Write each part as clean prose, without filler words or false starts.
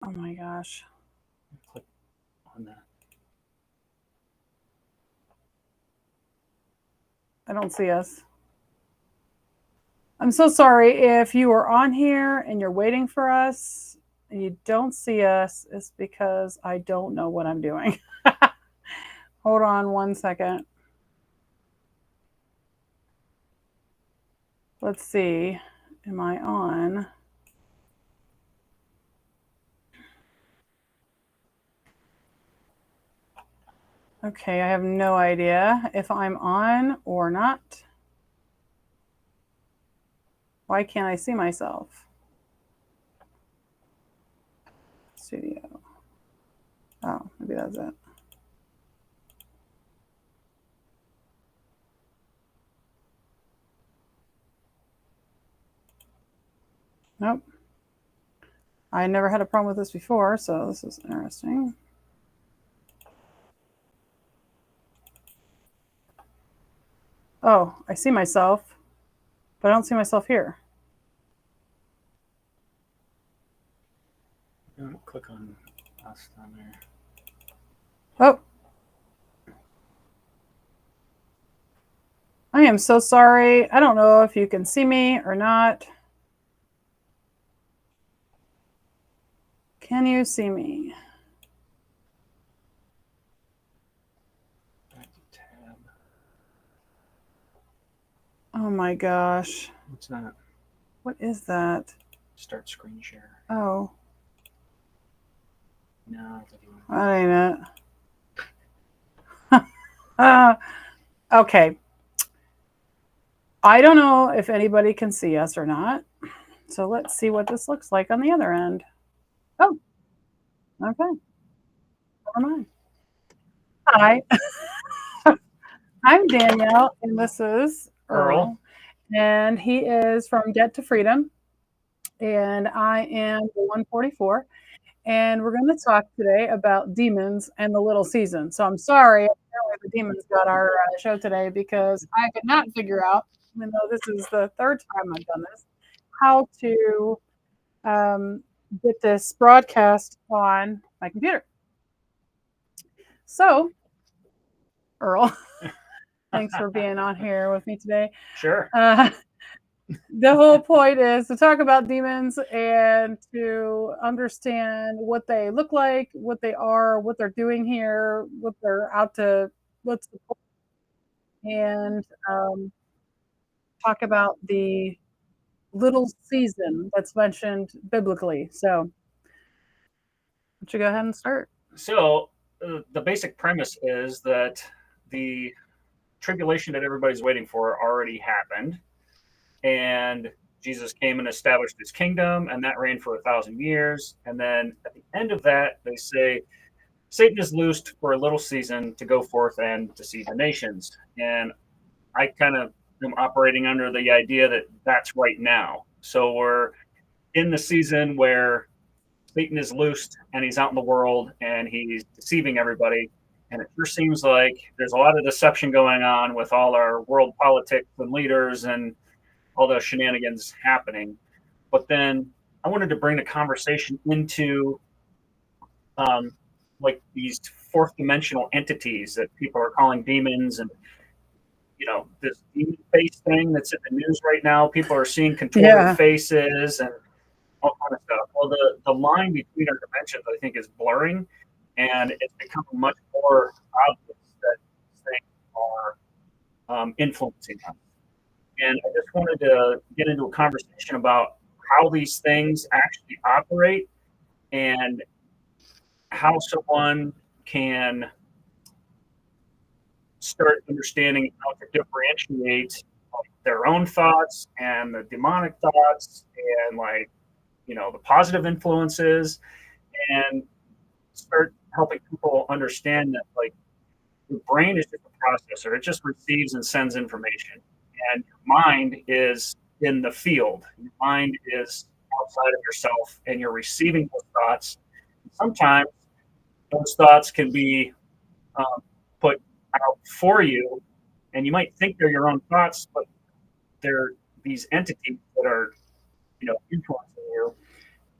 Oh my gosh. Click on that. I don't see us. I'm so sorry if you are on here and you're waiting for us and you don't see us. It's because I don't know what I'm doing. Hold on one second. Let's see. Am I on? Okay, I have no idea if I'm on or not. Why can't I see myself? Studio. Oh, maybe that's it. Nope. I never had a problem with this before, so this is interesting. Oh, I see myself, but I don't see myself here. Click on us down there. Oh. I am so sorry. I don't know if you can see me or not. Can you see me? Back to tab. Oh my gosh. What's that? What is that? Start screen share. Oh. No, That ain't it. Okay. I don't know if anybody can see us or not. So let's see what this looks like on the other end. Oh, okay. Never mind. Hi, I'm Danielle, and this is Earl. And he is from Debt to Freedom. And I am the 144. And we're going to talk today about demons and the little season. So I'm sorry, apparently the demons got our show today because I could not figure out, even though this is the third time I've done this, how to get this broadcast on my computer. So, Earl, thanks for being on here with me today. Sure. The whole point is to talk about demons and to understand what they look like, what they are, what they're doing here, what they're out to, what's the point, and talk about the little season that's mentioned biblically. So, why don't you go ahead and start? So the basic premise is that the tribulation that everybody's waiting for already happened, and Jesus came and established his kingdom, and that reigned for 1,000 years. And then at the end of that, they say Satan is loosed for a little season to go forth and deceive the nations. And I kind of am operating under the idea that that's right now. So we're in the season where Satan is loosed and he's out in the world and he's deceiving everybody. And it sure seems like there's a lot of deception going on with all our world politics and leaders and all the shenanigans happening. But then I wanted to bring the conversation into um, like these fourth dimensional entities that people are calling demons, and this demon face thing that's in the news right now. People are seeing contorted faces and all kind of stuff. Well, the line between our dimensions, I think, is blurring, and it's becoming much more obvious that things are influencing us. And I just wanted to get into a conversation about how these things actually operate and how someone can start understanding how to differentiate their own thoughts and the demonic thoughts and the positive influences, and start helping people understand that your brain is just a processor. It just receives and sends information, and your mind is in the field. Your mind is outside of yourself, and you're receiving those thoughts. Sometimes those thoughts can be put out for you, and you might think they're your own thoughts, but they're these entities that are influencing you.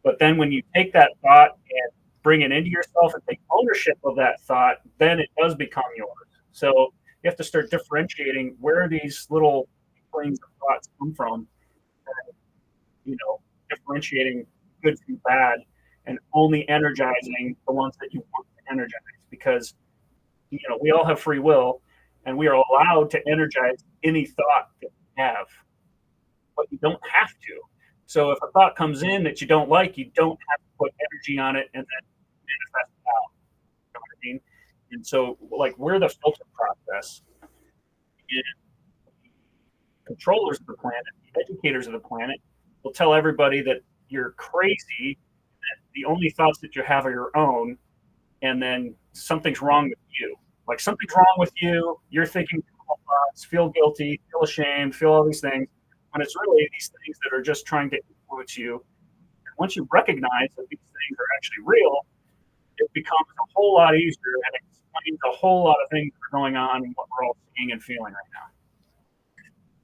But then when you take that thought and bring it into yourself and take ownership of that thought, then it does become yours. So you have to start differentiating where these little planes of thoughts come from, and, differentiating good from bad, and only energizing the ones that you want to energize, because we all have free will, and we are allowed to energize any thought that we have, but you don't have to. So if a thought comes in that you don't like, you don't have to put energy on it and then manifest it out. You know what I mean? And so, like, we're the filter process. And controllers of the planet, the educators of the planet, will tell everybody that you're crazy, that the only thoughts that you have are your own, and then something's wrong with you. Like, something's wrong with you, you're thinking thoughts, feel guilty, feel ashamed, feel all these things, when it's really these things that are just trying to influence you. And once you recognize that these things are actually real, it becomes a whole lot easier, and it explains a whole lot of things that are going on and what we're all seeing and feeling right now.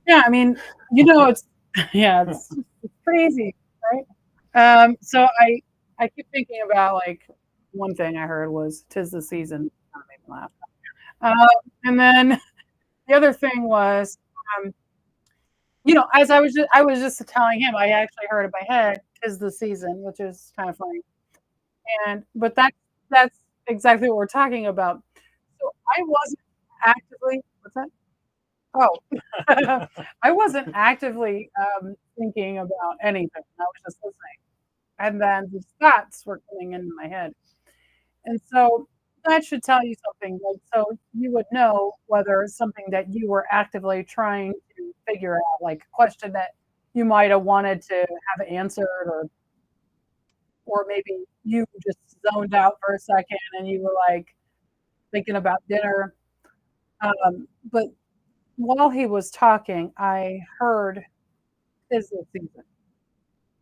Yeah, I mean, it's pretty easy, right? So I keep thinking about, like, one thing I heard was "'Tis the season." That made me laugh. And then the other thing was, as I was just telling him, I actually heard in my head "'Tis the season," which is kind of funny. But that's exactly what we're talking about. So I wasn't actively. What's that? Oh, I wasn't actively thinking about anything. I was just listening. And then these thoughts were coming into my head. And so that should tell you something. Like, so you would know whether it's something that you were actively trying to figure out, like a question that you might have wanted to have answered, or maybe you just zoned out for a second and you were like thinking about dinner. But while he was talking, I heard "'Tis the season."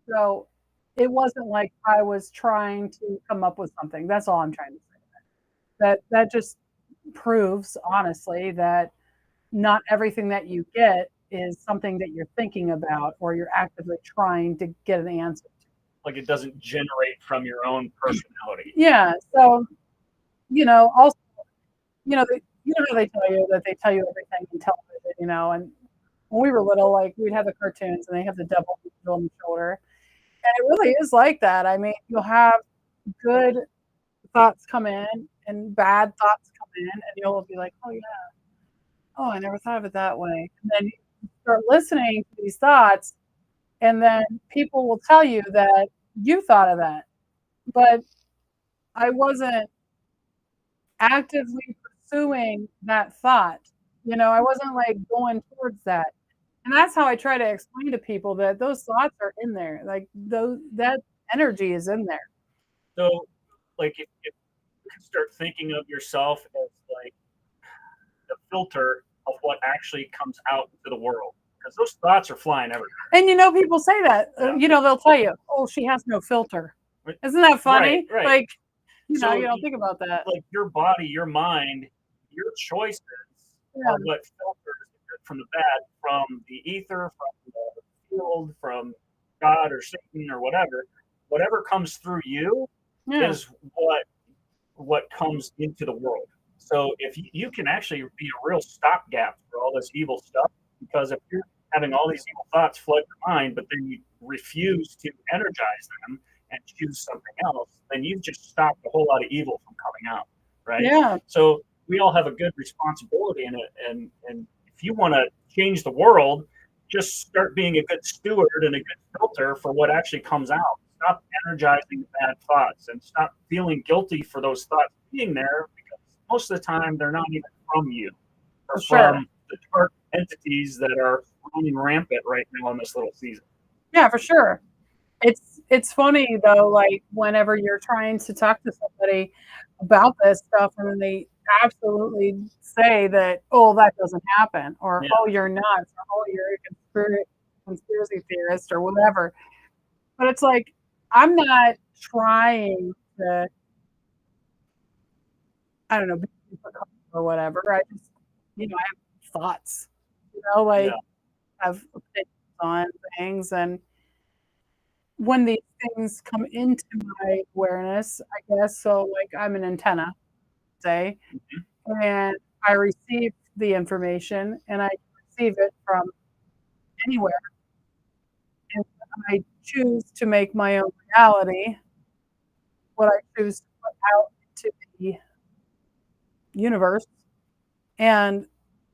So it wasn't like I was trying to come up with something. That's all I'm trying to say. That just proves, honestly, that not everything that you get is something that you're thinking about or you're actively trying to get an answer to. Like, it doesn't generate from your own personality. Yeah. So, also, how they tell you that they tell you everything in television, and when we were little, like, we'd have the cartoons and they have the devil on the shoulder. And it really is like that. I mean, you'll have good thoughts come in and bad thoughts come in, and you'll be like, "Oh, yeah. Oh, I never thought of it that way." And then you start listening to these thoughts, and then people will tell you that you thought of that. But I wasn't actively pursuing that thought. I wasn't, like, going towards that. And that's how I try to explain to people that those thoughts are in there. Like, that energy is in there. So, like, if you can start thinking of yourself as, like, the filter of what actually comes out into the world, because those thoughts are flying everywhere. And people say that. They'll tell you, "Oh, she has no filter." Isn't that funny? Right. Like, So you don't think about that. Like, your body, your mind, your choices are what filters the good from the bad, from the ether, from the field, from God or Satan or whatever. Whatever comes through you is what comes into the world. So if you can actually be a real stopgap for all this evil stuff, because if you're having all these evil thoughts flood your mind, but then you refuse to energize them and choose something else, then you've just stopped a whole lot of evil from coming out, right? Yeah. So we all have a good responsibility in it, and if you want to change the world, just start being a good steward and a good filter for what actually comes out. Stop energizing the bad thoughts and stop feeling guilty for those thoughts being there, because most of the time they're not even from you or from the dark entities that are running rampant right now in this little season. Yeah, for sure. It's funny, though, like, whenever you're trying to talk to somebody about this stuff and they absolutely say that, "Oh, that doesn't happen," or "Oh, you're nuts," or "Oh, you're a conspiracy theorist," or whatever. But it's like, I'm not trying to, I don't know, be difficult or whatever. I just, I have thoughts, like, I have opinions on things, and when these things come into my awareness, I guess, so like I'm an antenna, say, Mhm. and I receive the information and I receive it from anywhere, and I choose to make my own reality, what I choose to put out into the universe, and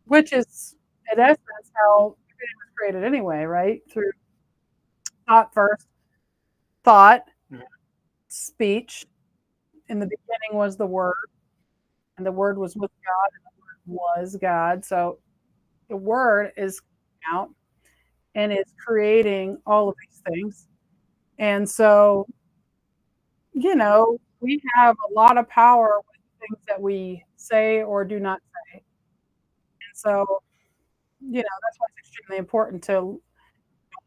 which is, in essence, how everything was created anyway, right? Through thought first, thought, Mhm. speech. In the beginning was the Word, and the Word was with God, and the Word was God. So the Word is out and is creating all of these things. And so, we have a lot of power with things that we say or do not say. And so, that's why it's extremely important to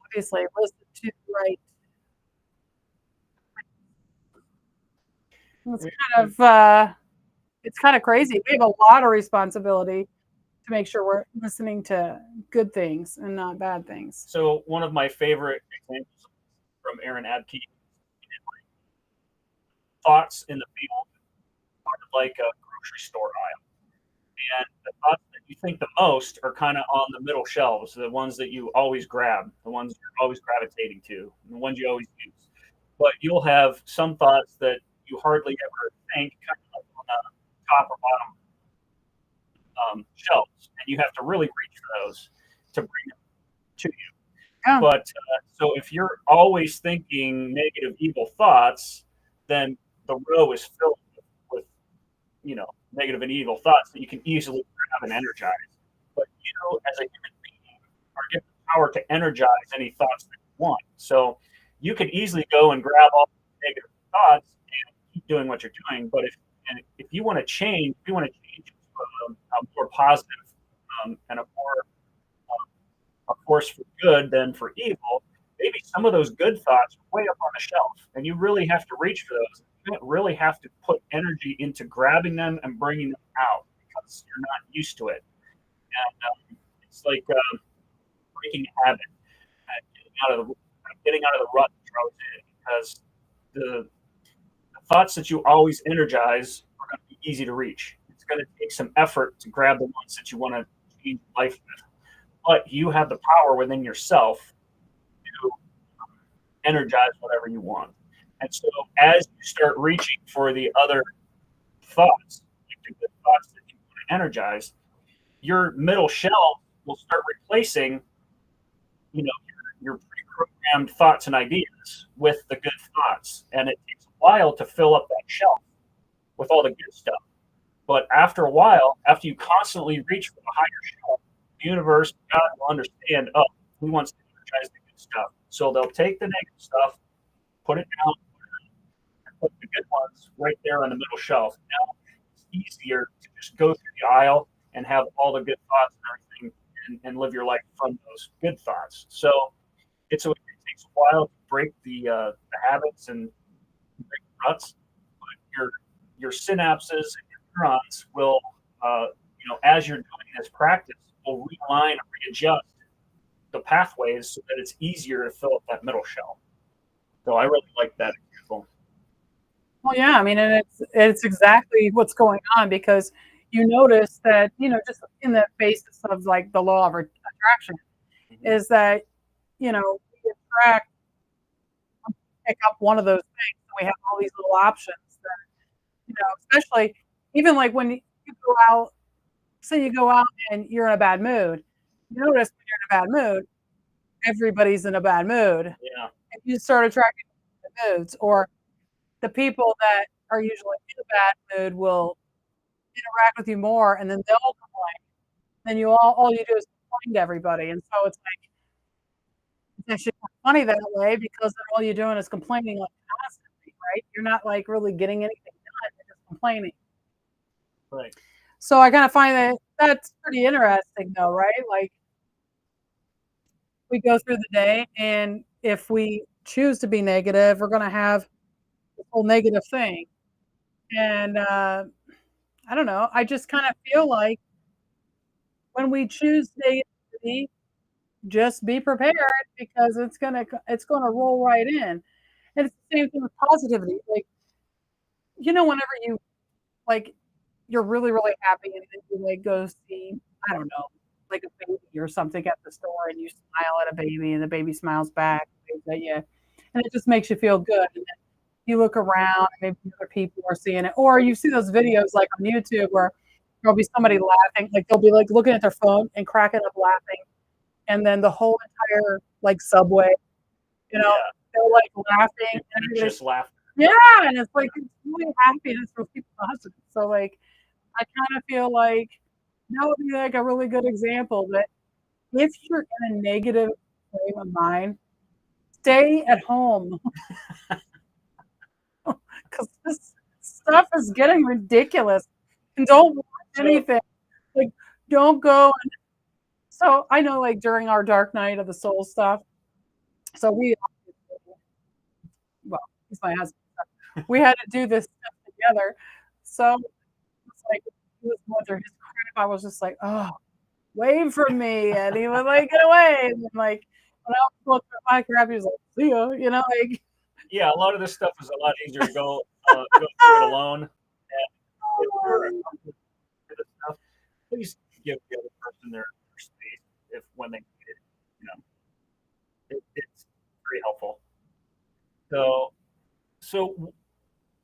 obviously listen to the right. It's kind of it's kind of crazy. We have a lot of responsibility to make sure we're listening to good things and not bad things. So one of my favorite examples from Aaron Abke, thoughts in the field are like a grocery store aisle. And the thoughts that you think the most are kind of on the middle shelves, the ones that you always grab, the ones you're always gravitating to, the ones you always use. But you'll have some thoughts that you hardly ever think kind of like on the top or bottom shelves, and you have to really reach for those to bring them to you. Yeah. But so if you're always thinking negative, evil thoughts, then the row is filled with negative and evil thoughts that you can easily grab and energize. But as a human being, are given the power to energize any thoughts that you want. So you could easily go and grab all the negative thoughts and keep doing what you're doing. But if you want to change, if you want to change a more positive and a more a force for good than for evil, maybe some of those good thoughts are way up on the shelf, and you really have to reach for those. You don't really have to put energy into grabbing them and bringing them out because you're not used to it. And it's like breaking a habit, getting out of the rut that you're always in, because the thoughts that you always energize are going to be easy to reach. It's going to take some effort to grab the ones that you want to change life with, but you have the power within yourself to energize whatever you want. And so as you start reaching for the other thoughts, like the good thoughts that you want to energize, your middle shelf will start replacing, your pre-programmed thoughts and ideas with the good thoughts. And it takes a while to fill up that shelf with all the good stuff. But after a while, after you constantly reach for the higher shelf, the universe, God will understand, oh, he wants to energize the good stuff. So they'll take the negative stuff, put it down, and put the good ones right there on the middle shelf. Now it's easier to just go through the aisle and have all the good thoughts and everything and live your life from those good thoughts. So it takes a while to break the habits and break the ruts, but your synapses and your neurons will, as you're doing this practice, will realign and readjust the pathways so that it's easier to fill up that middle shelf. So I really like that example. Well, yeah, I mean, and it's exactly what's going on because you notice that, just in the basis of like the law of attraction is that, we attract, pick up one of those things. And we have all these little options that, especially even like when you go out, say you go out and you're in a bad mood, you notice when you're in a bad mood, everybody's in a bad mood. Yeah. And you start attracting bad moods, or the people that are usually in a bad mood will interact with you more, and then they'll complain. Then all you do is complain to everybody, and so it's like it's actually funny that way because then all you're doing is complaining like constantly, right? You're not like really getting anything done; you're just complaining. Right. So I kind of find that that's pretty interesting, though, right? Like we go through the day, and if we choose to be negative, we're going to have this whole negative thing. And I don't know. I just kind of feel like when we choose negativity, just be prepared because it's gonna roll right in. And it's the same thing with positivity. Like, whenever you like you're really, really happy and then you like go see, I don't know, like a baby or something at the store and you smile at a baby and the baby smiles back, waves at you, and it just makes you feel good. And then you look around and maybe other people are seeing it. Or you see those videos like on YouTube where there'll be somebody laughing, like they'll be like looking at their phone and cracking up laughing, and then the whole entire like subway, you know, Yeah, they're like laughing and everybody's infectious laughter. yeah, and it's like it's really happy and it's really positive. So like I kind of feel like that would be like a really good example that if you're in a negative frame of mind, stay at home because this stuff is getting ridiculous. And don't watch So anything. Like, don't go. So I know, like during our Dark Night of the Soul stuff. So well, he's my husband. We had to do this stuff together. So it's like he was going through his crap. I was just like, oh, wave from me, and he was like, get away. And then like when I was going through my crap, he was like, see ya, like. yeah, a lot of this stuff is a lot easier to go through it alone. And if you're uncomfortable with this stuff, please give the other person their space if when they need it. You know, it's very helpful. So so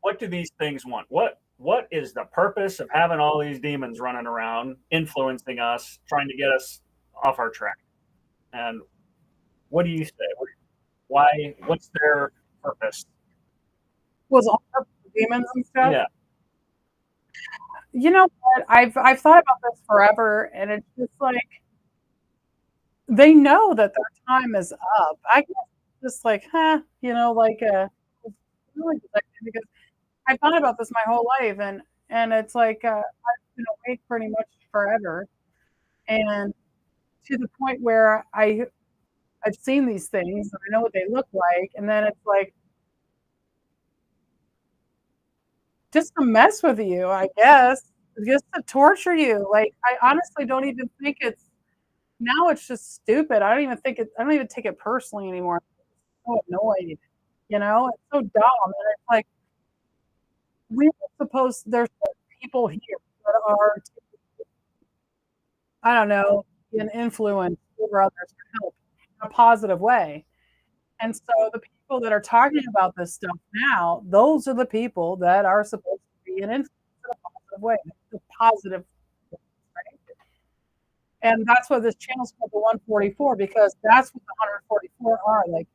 what do these things want? What is the purpose of having all these demons running around, influencing us, trying to get us off our track? And what do you say? Why? What's their purpose? Was all the demons and stuff. Yeah. You know what? I've thought about this forever, and it's just like they know that their time is up. I guess just like, huh, like it's really because I've thought about this my whole life, and it's like I've been awake pretty much forever, and to the point where I've seen these things and I know what they look like, and then it's like just to mess with you, I guess, just to torture you. Like I honestly don't even think it's now. It's just stupid. I don't even think it. I don't even take it personally anymore. I'm so annoyed. It's so dumb, and it's like we're supposed. There's people here that are, I don't know, an influence over others to help in a positive way. And so the people that are talking about this stuff now, those are the people that are supposed to be an influence in a positive way, the positive, right? And that's why this channel's called the 144 because that's what the 144 are. Like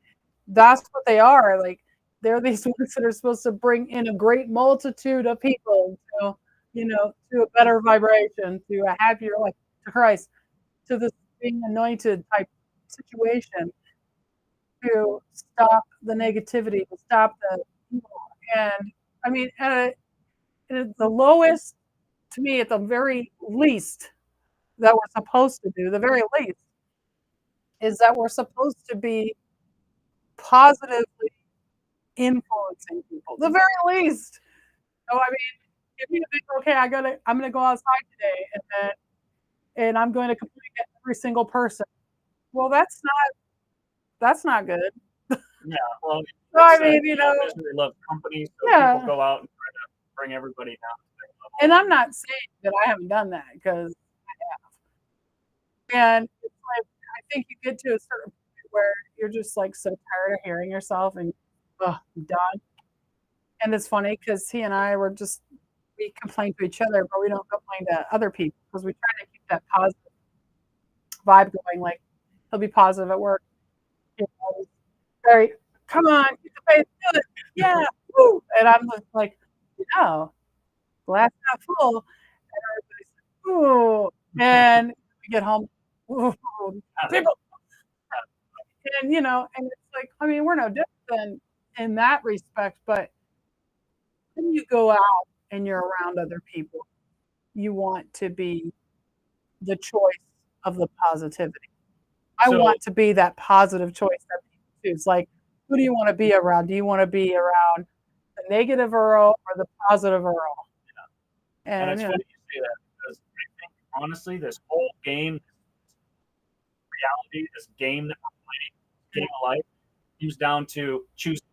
that's what they are. Like they're these ones that are supposed to bring in a great multitude of people to a better vibration, to a happier life, to Christ, to this being anointed type situation, to stop the negativity, to stop the evil. And I mean, at the lowest, to me, at the very least that we're supposed to do, the very least, is that we're supposed to be positively influencing people. The very least. So I mean, if you think, okay, I'm gonna go outside today, and I'm going to completely get every single person. Well, that's not good. Yeah. Well, So they I said, mean, misery loves company, so people yeah. go out and try to bring everybody down to their And level. I'm not saying that I haven't done that because and it's like I think you get to a certain point where you're just like so tired of hearing yourself and I'm done. And it's funny because he and I were just we complain to each other, but we don't complain to other people because we try to keep that positive vibe going. Like he'll be positive at work. He's very, come on, keep the faith, do it. Yeah, woo. And I'm just like, no, glass half full. And everybody's like, ooh. And we get home, ooh, people. And, and it's like, I mean, we're no different than in that respect, but when you go out and you're around other people, you want to be the choice of the positivity. I So want to be that positive choice that people choose. Like, who do you want to be around? Do you want to be around the negative Earl or the positive Earl? and And it's funny you say that because I think honestly, this whole game reality, this game that we're playing, game of life, comes down to choosing,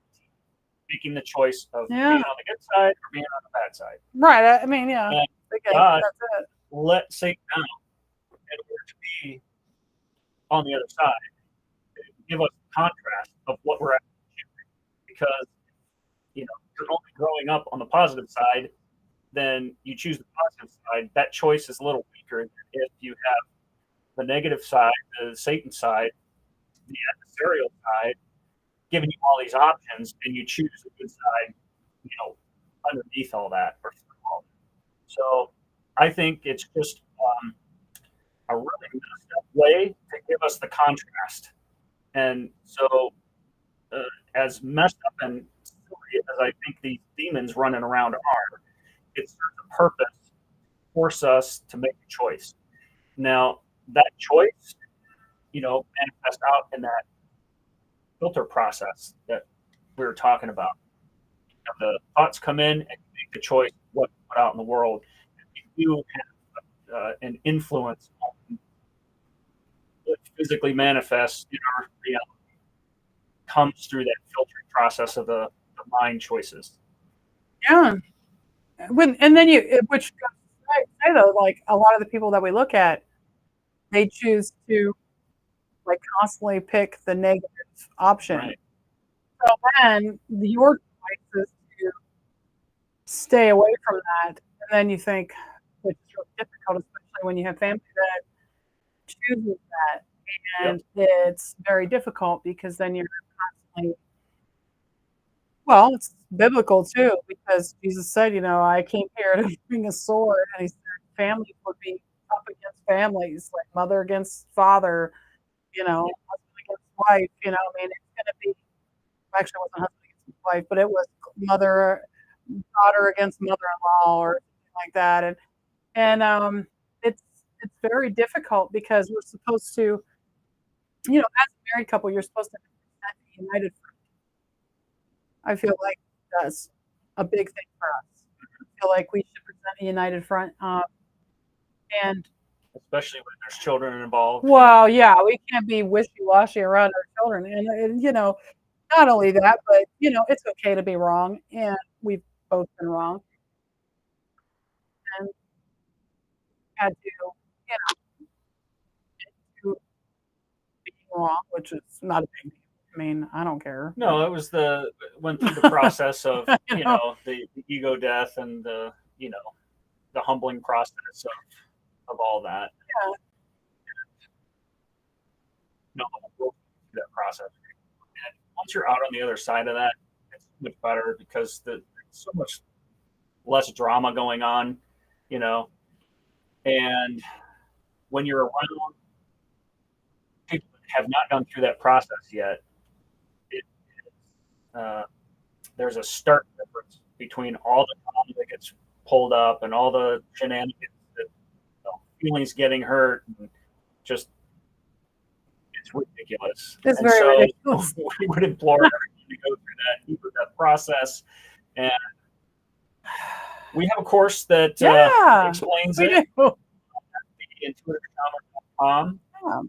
making the choice of being Yeah. on the good side or being on the bad side. Right. I mean, yeah. And Okay, God that's it. let Satan down in order to be on the other side, give us the contrast of what we're actually choosing. Because you're only growing up on the positive side, then you choose the positive side. That choice is a little weaker than if you have the negative side, the Satan side, the adversarial side, giving you all these options, and you choose the good side, underneath all that or through all that. So I think it's just a really messed up way to give us the contrast. And so, as messed up and silly as I think these demons running around are, it serves a purpose to force us to make a choice. Now, that choice, manifests out in that filter process that we were talking about. The thoughts come in and you make the choice what to put out in the world. And you do have an influence on what physically manifests in our reality, comes through that filtering process of the mind choices. Yeah. And then which I say though, like a lot of the people that we look at, they choose to like constantly pick the negative option. Right. So then your choice is to stay away from that. And then you think, which is really difficult, especially when you have family that chooses that. And it's very difficult because then you're constantly, well, it's biblical too, because Jesus said, I came here to bring a sword. And he said families would be up against families, like mother against father, husband against wife, I mean, it's going to be, actually, it wasn't husband against wife, but it was daughter against mother-in-law or something like that. And it's very difficult because we're supposed to, as a married couple, you're supposed to have a united front. I feel like that's a big thing for us. I feel like we should present a united front. And especially when there's children involved. well, yeah, we can't be wishy-washy around our children. And not only that, but it's okay to be wrong, and we've both been wrong, and had to be wrong, which is not a big deal. I mean, I don't care. No, it was went through the process of the ego death and the humbling process of all that. Yeah. No, we'll go through that process. And once you're out on the other side of that, it's much better because there's so much less drama going on, and when you're around people that have not gone through that process yet, there's a stark difference between all the drama that gets pulled up and all the shenanigans, that feelings getting hurt, and just it's ridiculous. It's and very so ridiculous. we would implore everyone to go through that process. And we have a course that explains it. Intuitivetrauma.com,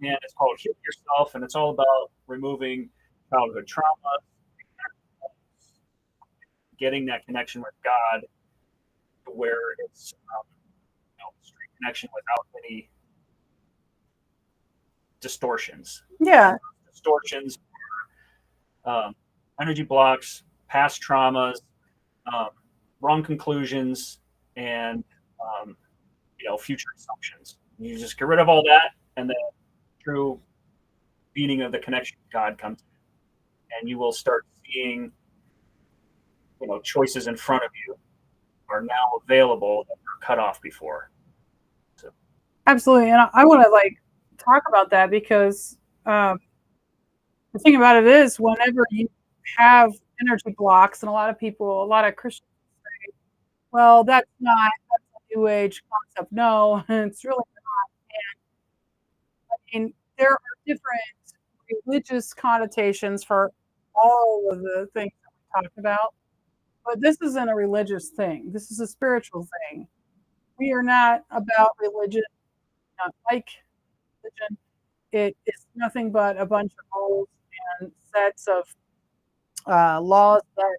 and it's called Heal Yourself, and it's all about removing childhood trauma, getting that connection with God to where it's straight connection without any distortions. Yeah. Distortions, energy blocks, past traumas, wrong conclusions, and future assumptions. You just get rid of all that, and then true meaning of the connection with God comes in, and you will start seeing choices in front of you are now available that were cut off before. So. Absolutely, and I want to talk about that because the thing about it is, whenever you have energy blocks, and a lot of Christians say, well, that's a new age concept. No, it's really not. And I mean, there are different religious connotations for all of the things that we talked about, but this isn't a religious thing. This is a spiritual thing. We are not about religion, not like religion. it is nothing but a bunch of rules and sets of laws that,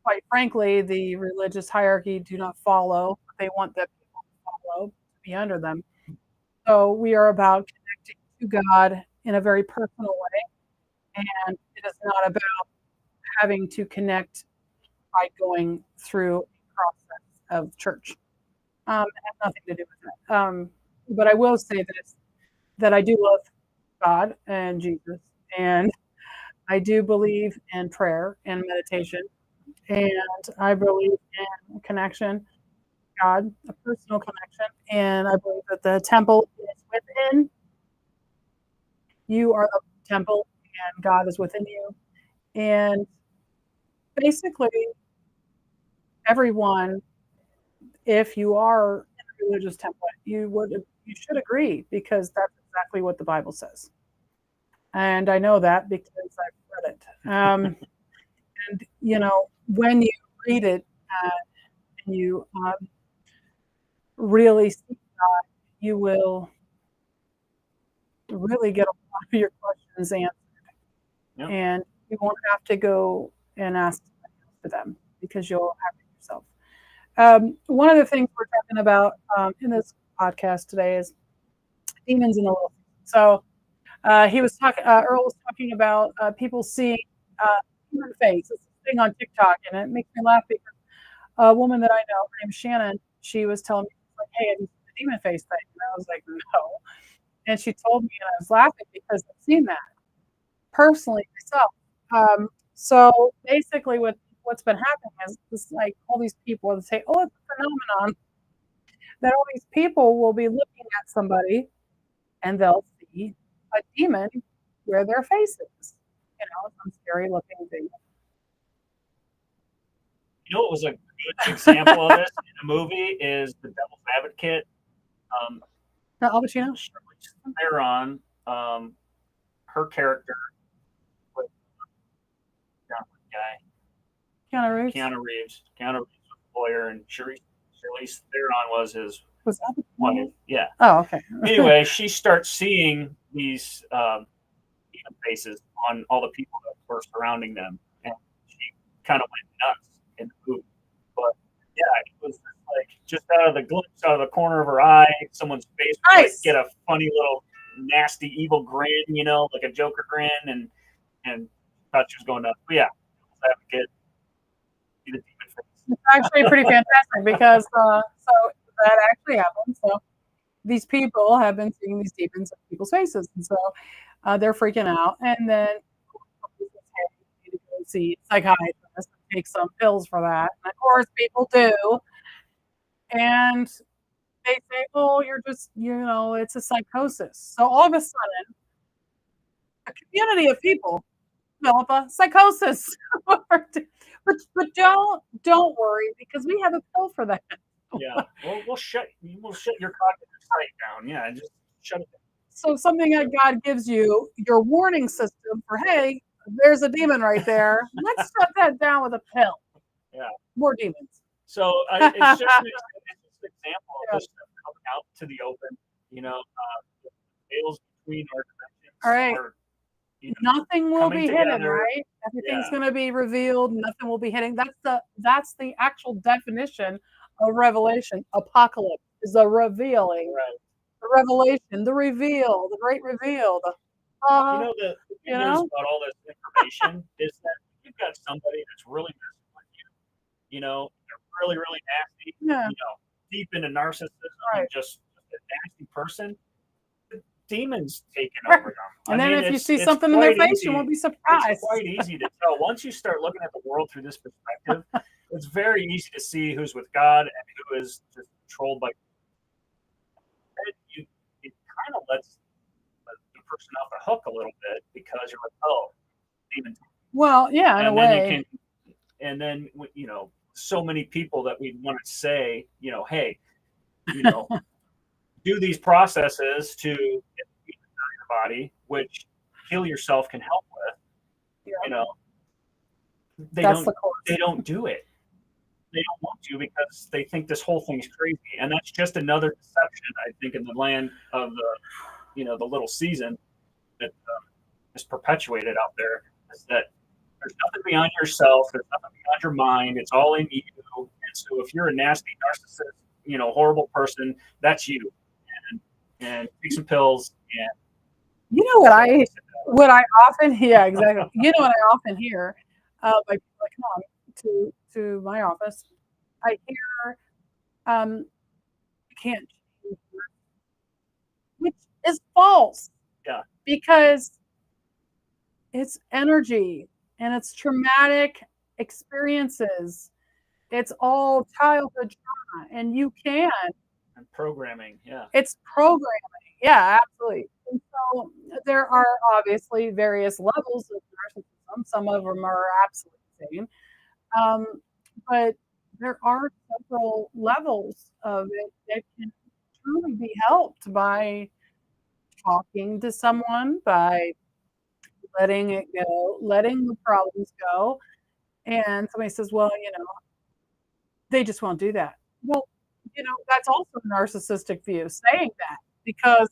quite frankly, the religious hierarchy do not follow. They want the people to follow, to be under them. So we are about connecting to God in a very personal way, and it is not about having to connect by going through a process of church. It has nothing to do with that. But I will say this, that I do love God and Jesus, and I do believe in prayer and meditation, and I believe in connection, God, a personal connection, and I believe that the temple is within. You are the temple, and God is within you. And basically, everyone, if you are in a religious template, you should agree, because that's exactly what the Bible says. And I know that because I've read it. And when you read it and you really see God, you will really get a lot of your questions answered. Yep. And you won't have to go and ask for them, because you'll have it yourself. One of the things we're talking about in this podcast today is demons in the little. So he was talking. Earl was talking about people seeing human face. It's a thing on TikTok, and it makes me laugh because a woman that I know, her name's Shannon, she was telling me, like, "Hey, have you seen the demon face thing?" And I was like, "No." And she told me, and I was laughing because I've seen that personally myself. So basically, what's been happening is like all these people that say, "Oh, it's a phenomenon," that all these people will be looking at somebody and they'll see a demon where their face is, some scary looking thing. You know what was a good example of this in a movie is The Devil's Advocate. Al Pacino? Charlize Theron, her character with guy. Keanu Reeves. Keanu Reeves was a lawyer, and Charlize Theron was his Was that wife. Yeah. Oh, okay. Anyway, she starts seeing these demon faces on all the people that were surrounding them, and she kind of went nuts in the movie. But yeah, it was just out of the glimpse out of the corner of her eye, someone's face would Nice. get a funny little nasty evil grin, like a Joker grin, and thought she was going nuts. But yeah, Advocate. It's actually pretty fantastic because so that actually happened. So these people have been seeing these demons in people's faces, and so they're freaking out. And then hey, you need to go see a psychiatrist and take some pills for that. And of course, people do, and they say, "Oh, you're just it's a psychosis." So all of a sudden, a community of people develop a psychosis. But don't worry, because we have a pill for that. Yeah, we'll shut your cognitive site down. Yeah, just shut it down. So something that God gives you, your warning system for, hey, there's a demon right there. Let's shut that down with a pill. Yeah, more demons. So it's just an example of this coming out to the open. The veils between our dimensions. All right. Nothing will be hidden, right? Everything's going to be revealed. Nothing will be hidden. That's the actual definition of Revelation. Apocalypse is the revealing, right? The revelation, the reveal, the great reveal. The good news about all this information is that you've got somebody that's really messing with you. They're really, really nasty. Yeah. Deep into narcissism, right. Just a nasty person. Demons taking over them. And then if you see something in their face, you won't be surprised. It's quite easy to tell. Once you start looking at the world through this perspective, it's very easy to see who's with God and who is just controlled by. It kind of lets the person off the hook a little bit, because you're like, oh, demon. Well, yeah, in a way. And then so many people that we want to say, hey, do these processes to get your body, which heal yourself can help with. Yeah. They don't do it. They don't want to, because they think this whole thing's crazy, and that's just another deception, I think, in the land of the little season that is perpetuated out there is that there's nothing beyond yourself. There's nothing beyond your mind. It's all in you. And so if you're a nasty narcissist, horrible person, that's you. And take some pills. And you know what I often hear, exactly. You know what I often hear, by people that come to my office. I hear, you can't change, which is false. Yeah. Because it's energy and it's traumatic experiences. It's all childhood trauma, and you can. And programming, yeah. It's programming. Yeah, absolutely. And so there are obviously various levels of narcissism. Some of them are absolutely insane. But there are several levels of it that can truly be helped by talking to someone, by letting it go, letting the problems go. And somebody says, well, they just won't do that. Well, that's also a narcissistic view saying that, because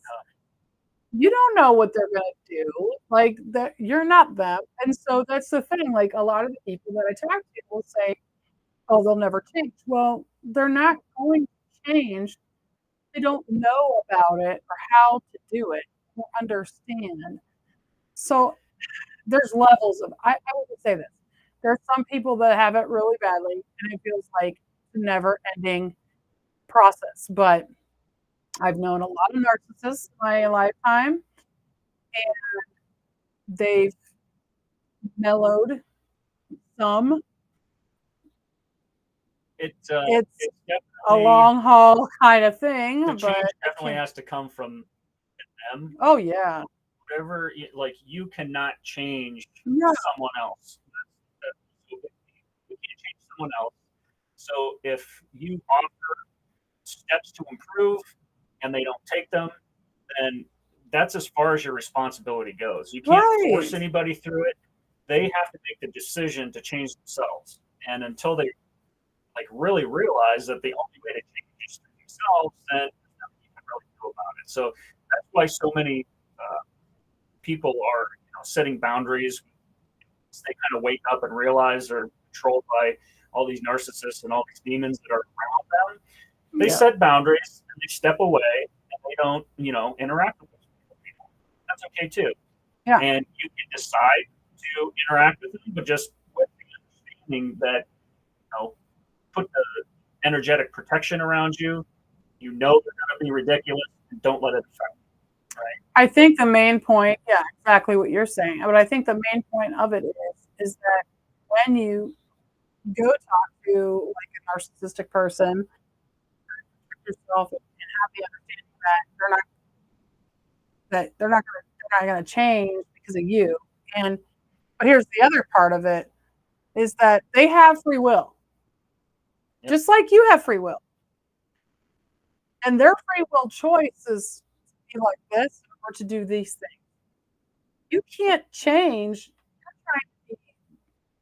you don't know what they're going to do. Like, that you're not them. And so that's the thing. Like, a lot of the people that I talk to will say, oh, they'll never change. Well, they're not going to change. They don't know about it or how to do it or understand. So there's levels of, I would say this. There's some people that have it really badly, and it feels like a never ending process. But I've known a lot of narcissists in my lifetime, and they've mellowed some. It's a long haul kind of thing. The change but definitely has to come from them. Oh yeah. Whatever, like, you cannot change No. someone else. You can't change someone else. So if you offer steps to improve and they don't take them, then that's as far as your responsibility goes. You can't force anybody through it. They have to make the decision to change themselves. And until they really realize that the only way to change is through themselves, then there's nothing you can really do about it. So that's why so many people are setting boundaries. They kind of wake up and realize they're controlled by all these narcissists and all these demons that are around them. They set boundaries and they step away and they don't, interact with those people. That's okay too. Yeah. And you can decide to interact with them, but just with the understanding that, put the energetic protection around you. They're going to be ridiculous, and don't let it affect you. Right. I think the main point, exactly what you're saying. But I think the main point of it is that when you go talk to like a narcissistic person, yourself and have the understanding that they're not going to change because of you. But here's the other part of it is that they have free will. Yep. Just like you have free will. And their free will choice is to be like this or to do these things. You can't change. You're trying to be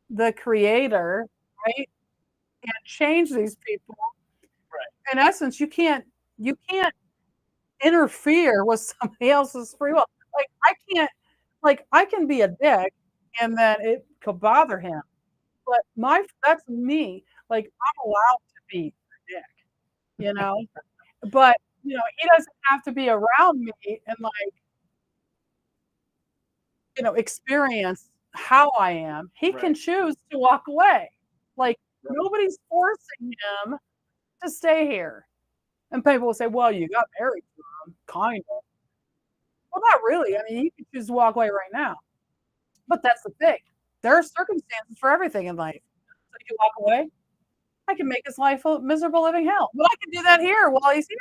the creator, right? And change these people. Right. In essence, you can't interfere with somebody else's free will. I can be a dick and then it could bother him. But that's me. Like, I'm allowed to be a dick, but he doesn't have to be around me and experience how I am. He can choose to walk away. Nobody's forcing him to stay here. And people will say, well, you got married to him, kind of. Well, not really. I mean, you can choose to walk away right now. But that's the thing. There are circumstances for everything in life. So you walk away, I can make his life a miserable living hell. But I can do that here while he's here.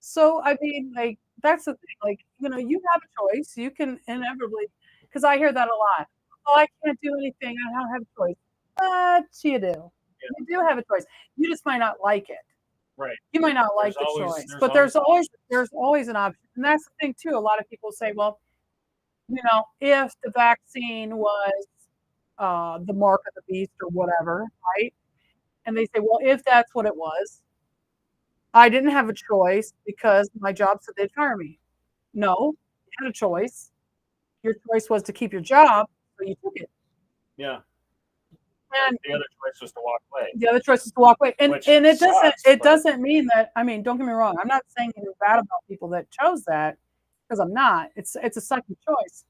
So, I mean, that's the thing. You have a choice. You can inevitably, because I hear that a lot. Oh, I can't do anything. I don't have a choice. But you do. Yeah. You do have a choice. You just might not like it. Right. You might not like the choice. But there's always an option. And that's the thing, too. A lot of people say, well, if the vaccine was the mark of the beast or whatever, right? And they say, well, if that's what it was, I didn't have a choice because my job said they'd fire me. No, you had a choice. Your choice was to keep your job, so you took it. Yeah. And The other choice was to walk away. the other choice is to walk away. And Which it sucks, doesn't mean that, I mean, don't get me wrong. I'm not saying anything bad about people that chose that, because I'm not. It's a second choice,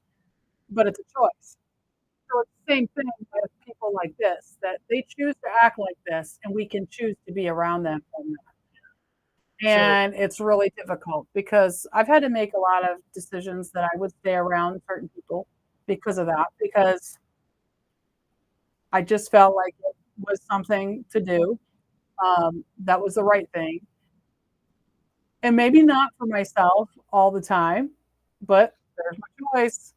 but it's a choice. So it's the same thing with people like this, that they choose to act like this, and we can choose to be around them. And it's really difficult because I've had to make a lot of decisions that I would stay around certain people because of that, because I just felt like it was something to do. That was the right thing. And maybe not for myself all the time, but there's my choice.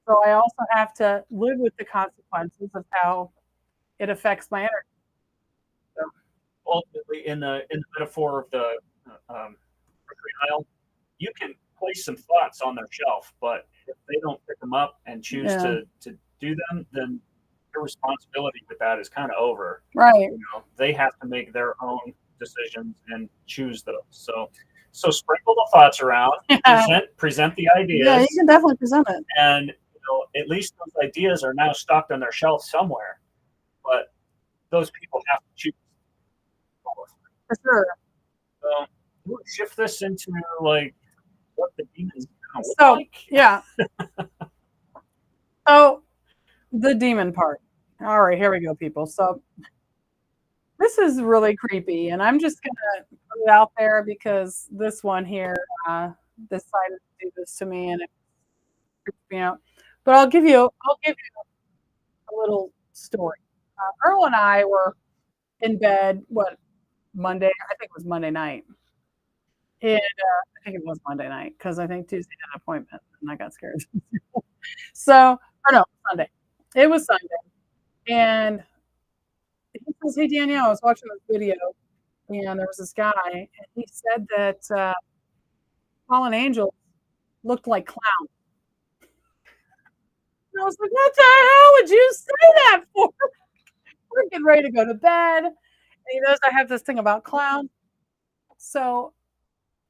So I also have to live with the consequences of how it affects my energy. So, ultimately, in the metaphor of the grocery aisle, you can place some thoughts on their shelf, but if they don't pick them up and choose yeah, to do them, then your responsibility with that is kind of over. right. You know, they have to make their own decisions and choose those. So sprinkle the thoughts around, Yeah, present the yeah, you ideas, can definitely present it. and at least those ideas are now stocked on their shelf somewhere. But those people have to choose. For sure. So we'll shift this into like what the demons kind of look So, like. yeah. So, the demon part. All right, here we go, people. So, this is really creepy, and I'm just gonna put it out there because this one here decided to do this to me, and it freaked me out. But I'll give you a little story. Earl and I were in bed. What, Monday? I think it was Monday night, and I think it was Monday night because I think Tuesday had an appointment, and I got scared. So, or no, Sunday. It was Sunday, and he says, "Hey Danielle, I was watching this video, and there was this guy, and he said that fallen angels looked like clowns." And I was like, "What the hell would you say that for?" We're getting ready to go to bed, and he knows I have this thing about clowns. So,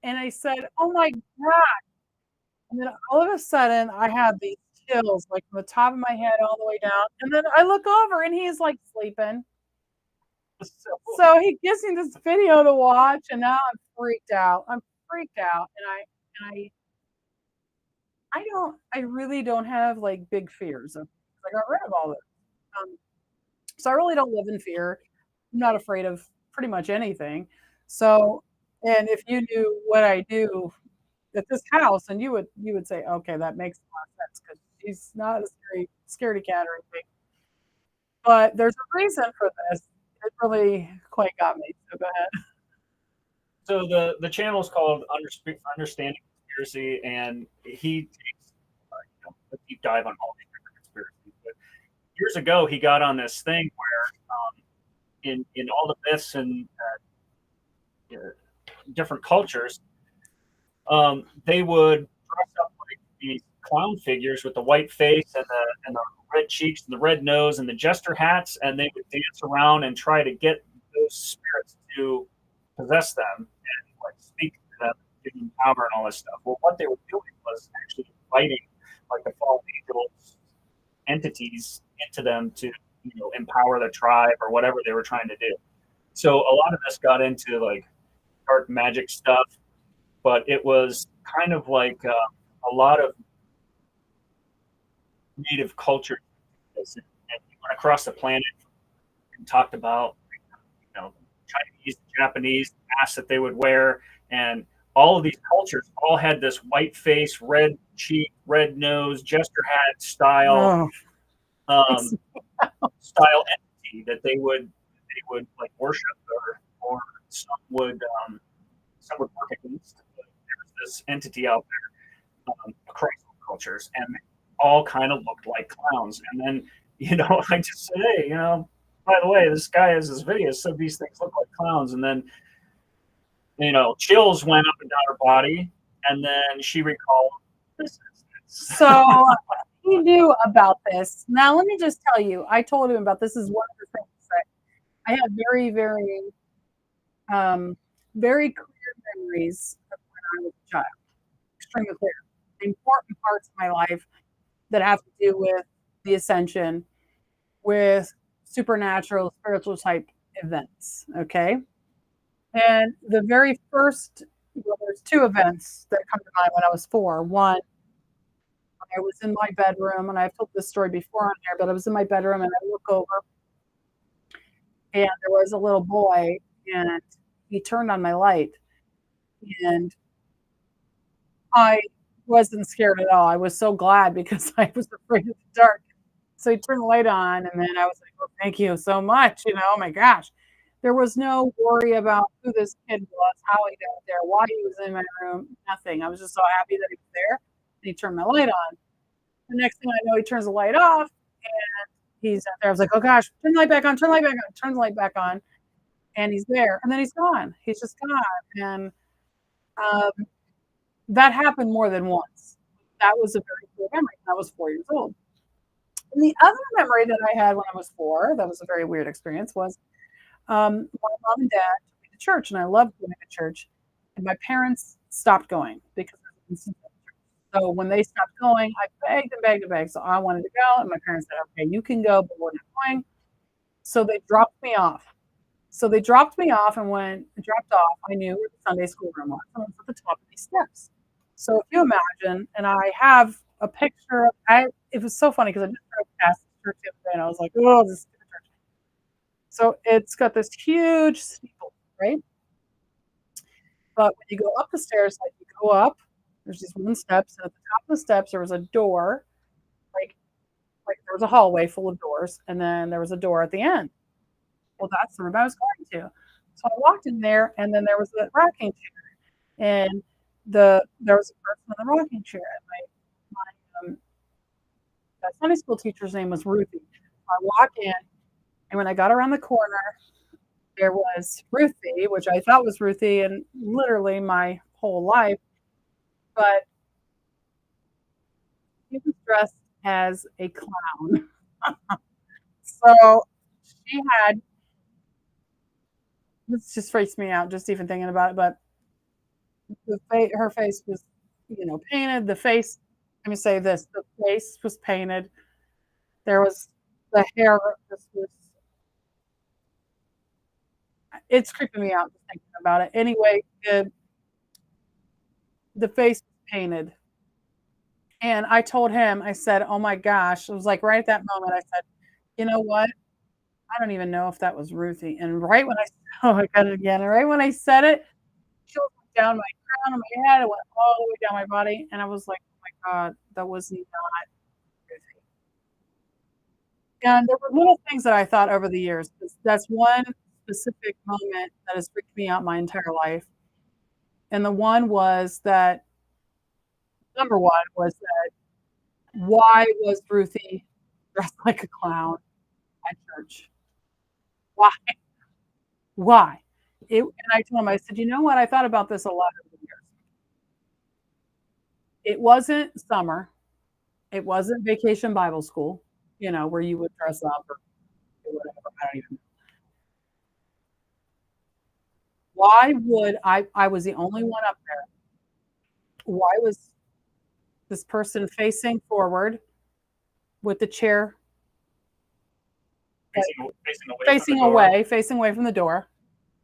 and I said, "Oh my god!" And then all of a sudden, I had these chills, like from the top of my head all the way down. And then I look over, and he's like sleeping. So he gives me this video to watch, and now I'm freaked out. I'm freaked out, and I really don't have like big fears. I got rid of all this. Um, so I really don't live in fear. I'm not afraid of pretty much anything. So, and if you knew what I do at this house, and you would say, okay, that makes a lot of sense because she's not a scaredy cat or anything. But there's a reason for this. It really quite got me. So go ahead. So the channel is called Understanding Conspiracy, and he takes a deep dive on all these different conspiracies. But years ago, he got on this thing where in all the myths and different cultures, they would dress up like these clown figures with the white face and the red cheeks and the red nose and the jester hats, and they would dance around and try to get those spirits to possess them and like speak to them, give them power and all this stuff. Well, what they were doing was actually inviting like the fallen angels entities into them to empower the tribe or whatever they were trying to do. So a lot of this got into like dark magic stuff, but it was kind of like a lot of native culture, and we went across the planet and talked about Chinese, Japanese masks that they would wear, and all of these cultures all had this white face, red cheek, red nose, jester hat style Oh, style entity that they would like worship, or some would work against. There's this entity out there across cultures, and they all kind of looked like clowns. And then I just said, hey, by the way, this guy has this video said these things look like clowns, and then chills went up and down her body, and then she recalled this instance. so he knew about this. Now, let me just tell you, I told him about this. Is one of the things that I have very, very, very clear memories of when I was a child. Extremely clear. important parts of my life that have to do with the ascension, with supernatural, spiritual type events. Okay. And the very first, well, there's two events that come to mind when I was four. One, I was in my bedroom, and I've told this story before on here, but I was in my bedroom and I look over, and there was a little boy, and he turned on my light, and I wasn't scared at all. I was so glad because I was afraid of the dark. So he turned the light on, and then I was like, "Well, thank you so much." Oh my gosh. There was no worry about who this kid was, how he got there, why he was in my room, nothing. I was just so happy that he was there. And he turned my light on. The next thing I know, he turns the light off, and he's out there. I was like, "Oh gosh, turn the light back on, turn the light back on, turn the light back on." And he's there. And then he's gone. He's just gone. And um, that happened more than once. That was a very clear memory. I was 4 years old. And the other memory that I had when I was four, that was a very weird experience, was my mom and dad took me to church, and I loved going to church. And my parents stopped going because of the incident. So when they stopped going, I begged and begged and begged. So I wanted to go, and my parents said, "Okay, you can go, but we're not going." So they dropped me off. So they dropped me off, and when I dropped off, I knew where the Sunday school room was. And it was at the top of these steps. So if you imagine, and I have a picture of it was so funny because I just drove past the church the other day, and I was like, "Oh, this is the church." So it's got this huge steeple, right? But when you go up the stairs, like you go up, there's these wooden steps, and at the top of the steps there was a door, like there was a hallway full of doors, and then there was a door at the end. Well, that's the room I was going to. So I walked in there, and then there was a rocking chair, and there was a person in the rocking chair, and that Sunday school teacher's name was Ruthie. I walk in, and when I got around the corner, there was Ruthie, which I thought was Ruthie, and literally my whole life, but she was dressed as a clown. So she had this just freaks me out just even thinking about it. But her face was, painted. The face. Let me say this: the face was painted. There was the hair. This was. It's creeping me out just thinking about it. Anyway, the face was painted, and I told him. I said, "Oh my gosh!" It was like right at that moment. I said, "You know what? I don't even know if that was Ruthie." And right when I oh, I got it again. And right when I said it, chills went down my crown of my head. It went all the way down my body, and I was like, "Oh my god, that was not Ruthie." And there were little things that I thought over the years. That's one specific moment that has freaked me out my entire life. And the one was that number one was that why was Ruthie dressed like a clown at church? Why? Why? And I told him, I said, "You know what? I thought about this a lot over the years. It wasn't summer. It wasn't vacation Bible school, where you would dress up or whatever. I don't even know. Why would I was the only one up there. Why was this person facing forward with the chair facing away from the door?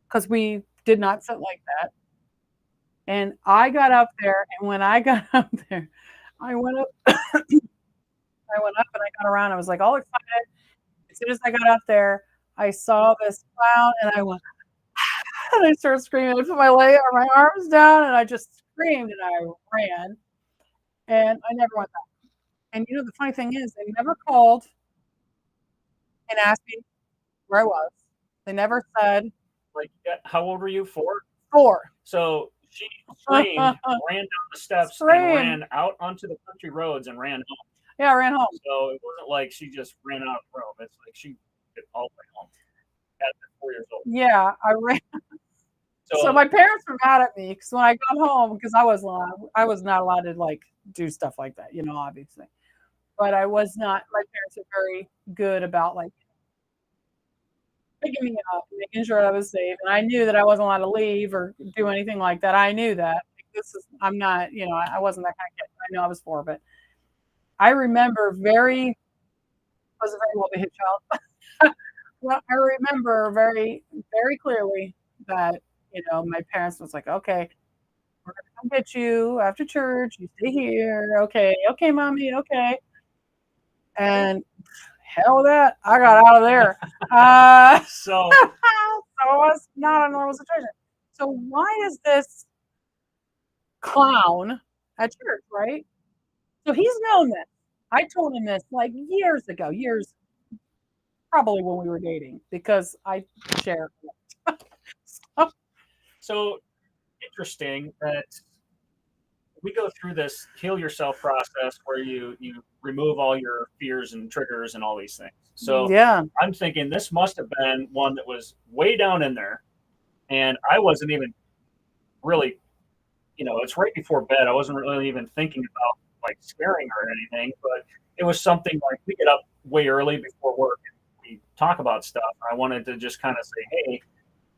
Because we did not sit like that. And I got up there, and when I got up there, I went up, and I got around. I was like all excited. As soon as I got up there, I saw this clown, and I went, and I started screaming. I put my arms down, and I just screamed, and I ran, and I never went back. And the funny thing is, they never called and asked me where I was. They never said. Like, how old were you? 4? 4. So she screamed, ran down the steps, and ran out onto the country roads and ran home. Yeah, I ran home. So it wasn't like she just ran out of the room. It's like she did all the way home at 4 years old. Yeah, I ran. So my parents were mad at me because when I got home, because I was not allowed to do stuff like that, obviously. But I was not. My parents were very good about picking me up, making sure I was safe, and I knew that I wasn't allowed to leave or do anything like that. I knew that I'm not, I wasn't that kind of kid. I know I was 4, but I remember I was a very well-behaved child. Well, I remember very, very clearly that, my parents was like, okay, we're gonna come get you after church. You stay here. Okay, okay, mommy, okay. And hell with that. I got out of there. So So it was not a normal situation. So why is this clown at church, right? So he's known this. I told him this like years ago, years probably when we were dating, because I share. so interesting that we go through this heal yourself process where you remove all your fears and triggers and all these things. So Yeah. I'm thinking this must have been one that was way down in there, and I wasn't even really, it's right before bed. I wasn't really even thinking about like scaring her or anything, but it was something like we get up way early before work and we talk about stuff. I wanted to just kind of say, hey,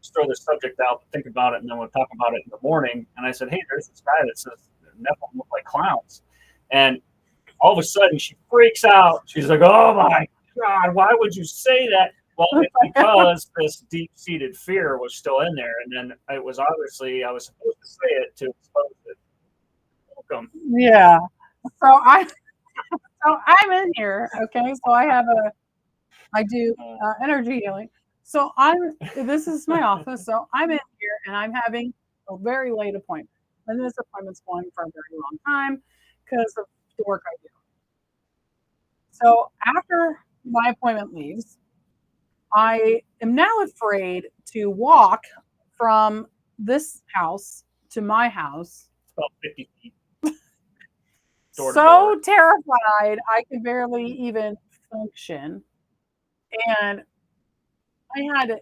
just throw this subject out, think about it, and then we'll talk about it in the morning. And I said, hey, there's this guy that says Nephilim look like clowns. And all of a sudden she freaks out. She's like, oh my God, why would you say that? Well, it's because this deep-seated fear was still in there. And then it was obviously, I was supposed to say it to expose it. Welcome. Yeah. So I'm in here. Okay. So I do energy healing. So this is my office. So I'm in here and I'm having a very late appointment. And this appointment's going for a very long time because of the work I do. So after my appointment leaves, I am now afraid to walk from this house to my house. It's about 50 feet. Door to So door. terrified I could barely even function. And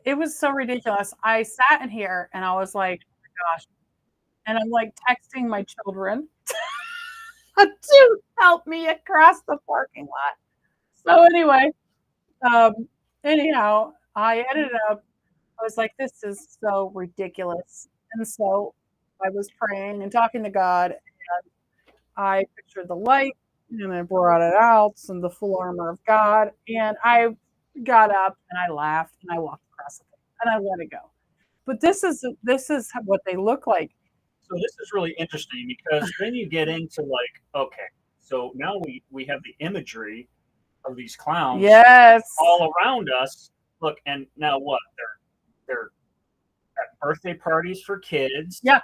it was so ridiculous. I sat in here and I was like, oh my gosh. And I'm like texting my children to help me across the parking lot. So anyhow, I was like, this is so ridiculous. And so I was praying and talking to God, and I pictured the light and I brought it out and the full armor of God. And I got up and I laughed and I walked across the thing and I let it go. But this is what they look like. So this is really interesting because then you get into like, okay, so now we have the imagery of these clowns Yes. all around us. Look, and now what? They're at birthday parties for kids. Yeah.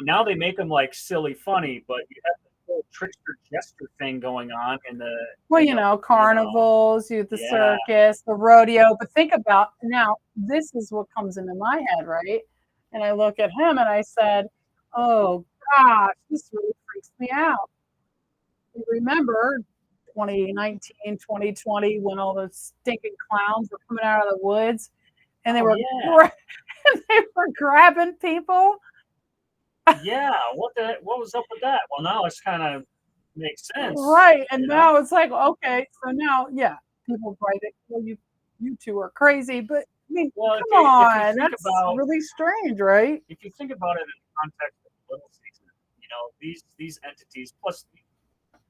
Now they make them like silly funny, but you have the whole trickster jester thing going on in the carnivals, the circus, the rodeo. But think about now, this is what comes into my head, right? And I look at him and I said, oh gosh, this really freaks me out. You remember 2019, 2020, when all those stinking clowns were coming out of the woods and they were grabbing people? Yeah, what was up with that? Well, now it's kind of makes sense. Right. And now it's like, okay, so now, yeah, people probably think, well, you two are crazy, but I mean, come on, that's really strange, right? If you think about it in the context of Little Season, these entities, plus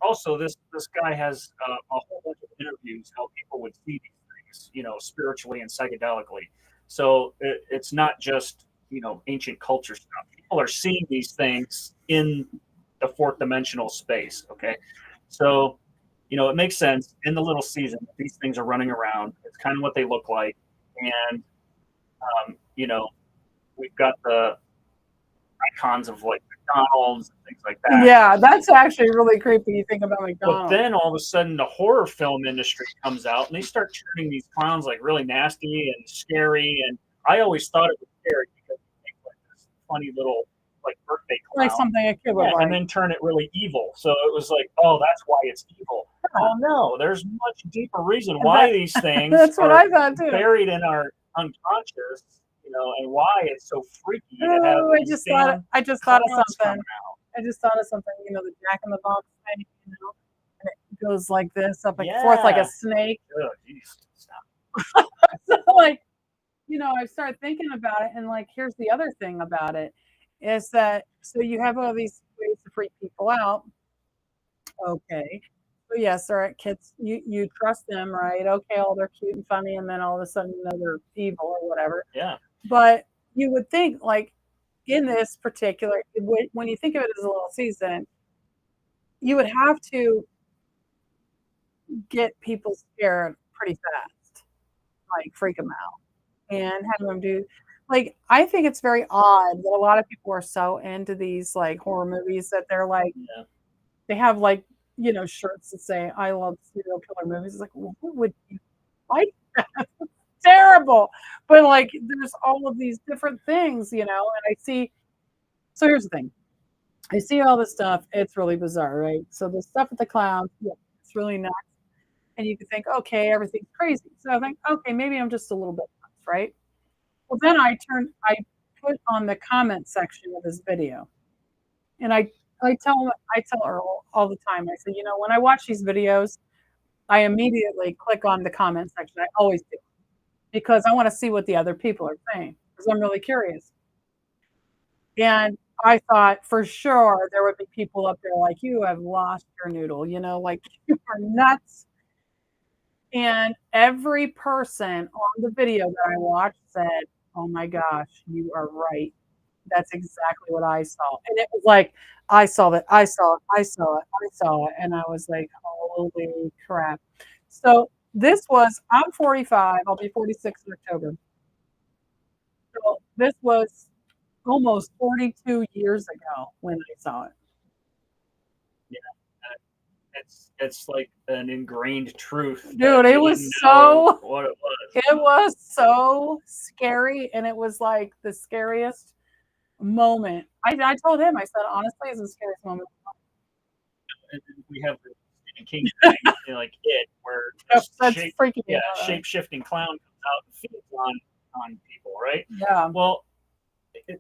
also this guy has a whole bunch of interviews how people would see these things, spiritually and psychedelically. So it's not just ancient culture stuff. People are seeing these things in the fourth dimensional space. Okay, so it makes sense in the Little Season. These things are running around. It's kind of what they look like, and we've got the icons of like McDonald's and things like that. Yeah, that's actually really creepy. You think about McDonald's. But then all of a sudden, the horror film industry comes out and they start turning these clowns like really nasty and scary. And I always thought it was scary because they make like this funny little like birthday clown, like something a kid would like, and then turn it really evil. So it was like, oh, that's why it's evil. Oh no, there's much deeper reason why these things that's what I thought too. Buried in our unconscious. And why it's so freaky. Oh, I just thought of something. I just thought of something. The Jack in the Box thing. And it goes like this, up and forth like a snake. Oh, geez. So, like, I started thinking about it, and like, here's the other thing about it is that so you have all these ways to freak people out. Okay. So yes, all right, kids, you trust them, right? Okay, all they're cute and funny, and then all of a sudden, they're evil or whatever. Yeah. But you would think, like in this particular, when you think of it as a little season, you would have to get people scared pretty fast, like freak them out, and have them do. Like, I think it's very odd that a lot of people are so into these like horror movies that they're like Yeah. they have like shirts that say "I love serial killer movies." It's like, well, who would you like that? Terrible. But like, there's all of these different things, and I see. So here's the thing: I see all this stuff. It's really bizarre, right? So the stuff with the clowns, yeah, it's really nuts, and you can think, okay, everything's crazy. So I think, okay, maybe I'm just a little bit nuts, right? Well, then I put on the comment section of this video, and I tell Earl all the time. I say, when I watch these videos, I immediately click on the comment section. I always do because I want to see what the other people are saying because I'm really curious. And I thought for sure there would be people up there like, you have lost your noodle, like you are nuts. And every person on the video that I watched said, oh my gosh, you are right. That's exactly what I saw. And it was like, I saw that, I saw it, I saw it, I saw it. And I was like, holy crap. So I'm 45, I'll be 46 in October. So this was almost 42 years ago when I saw it. Yeah. It's like an ingrained truth. Dude, it was what it was. It was so scary, and it was like the scariest moment. I told him, I said, honestly, it's the scariest moment. And we have the Stephen King thing, like it, where that's freaking shape shifting clown comes out and feeds on people, right? Yeah. Well,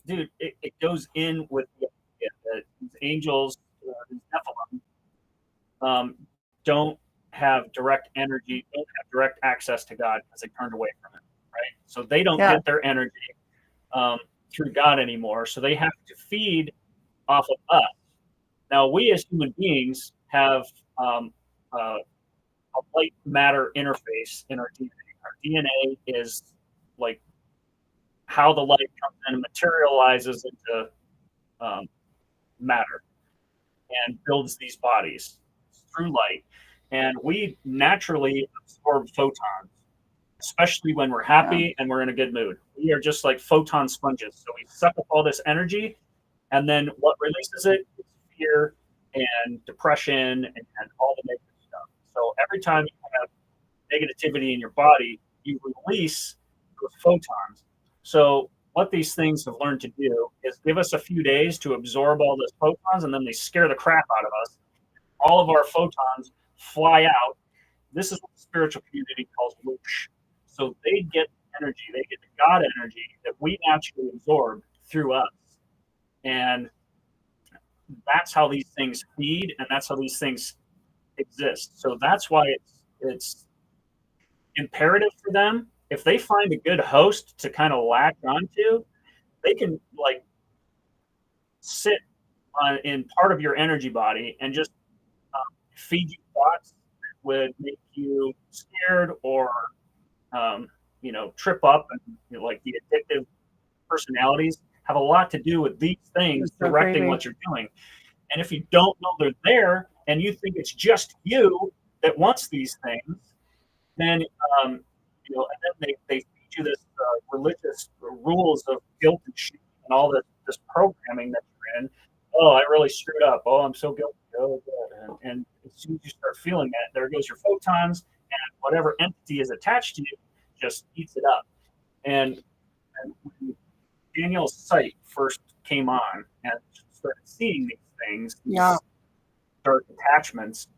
dude, it goes in with the idea that these angels, these Nephilim, don't have direct energy, don't have direct access to God because they turned away from it, right? So they don't get their energy through God anymore. So they have to feed off of us. Now, we as human beings have a light matter interface in our DNA. Our DNA is like how the light comes in and materializes into matter and builds these bodies through light. And we naturally absorb photons, especially when we're happy and we're in a good mood. We are just like photon sponges. So we suck up all this energy, and then what releases it is fear and depression and all the negative stuff. So every time you have negativity in your body, you release those photons. So what these things have learned to do is give us a few days to absorb all those photons, and then they scare the crap out of us. All of our photons fly out. This is what the spiritual community calls whoosh. So they get energy, they get the God energy that we naturally absorb through us. And that's how these things feed, and that's how these things exist. So that's why it's imperative for them. If they find a good host to kind of latch onto, they can like sit in part of your energy body and just feed you thoughts that would make you scared or trip up, and like the addictive personalities have a lot to do with these things directing what you're doing. And if you don't know they're there and you think it's just you that wants these things, then and then they feed you this religious rules of guilt and shame and all this programming that you're in. Oh, I really screwed up. Oh, I'm so guilty. Oh, good. And as soon as you start feeling that, there goes your photons, and whatever entity is attached to you just eats it up. And when Daniel's sight first came on and started seeing these things, dark attachments,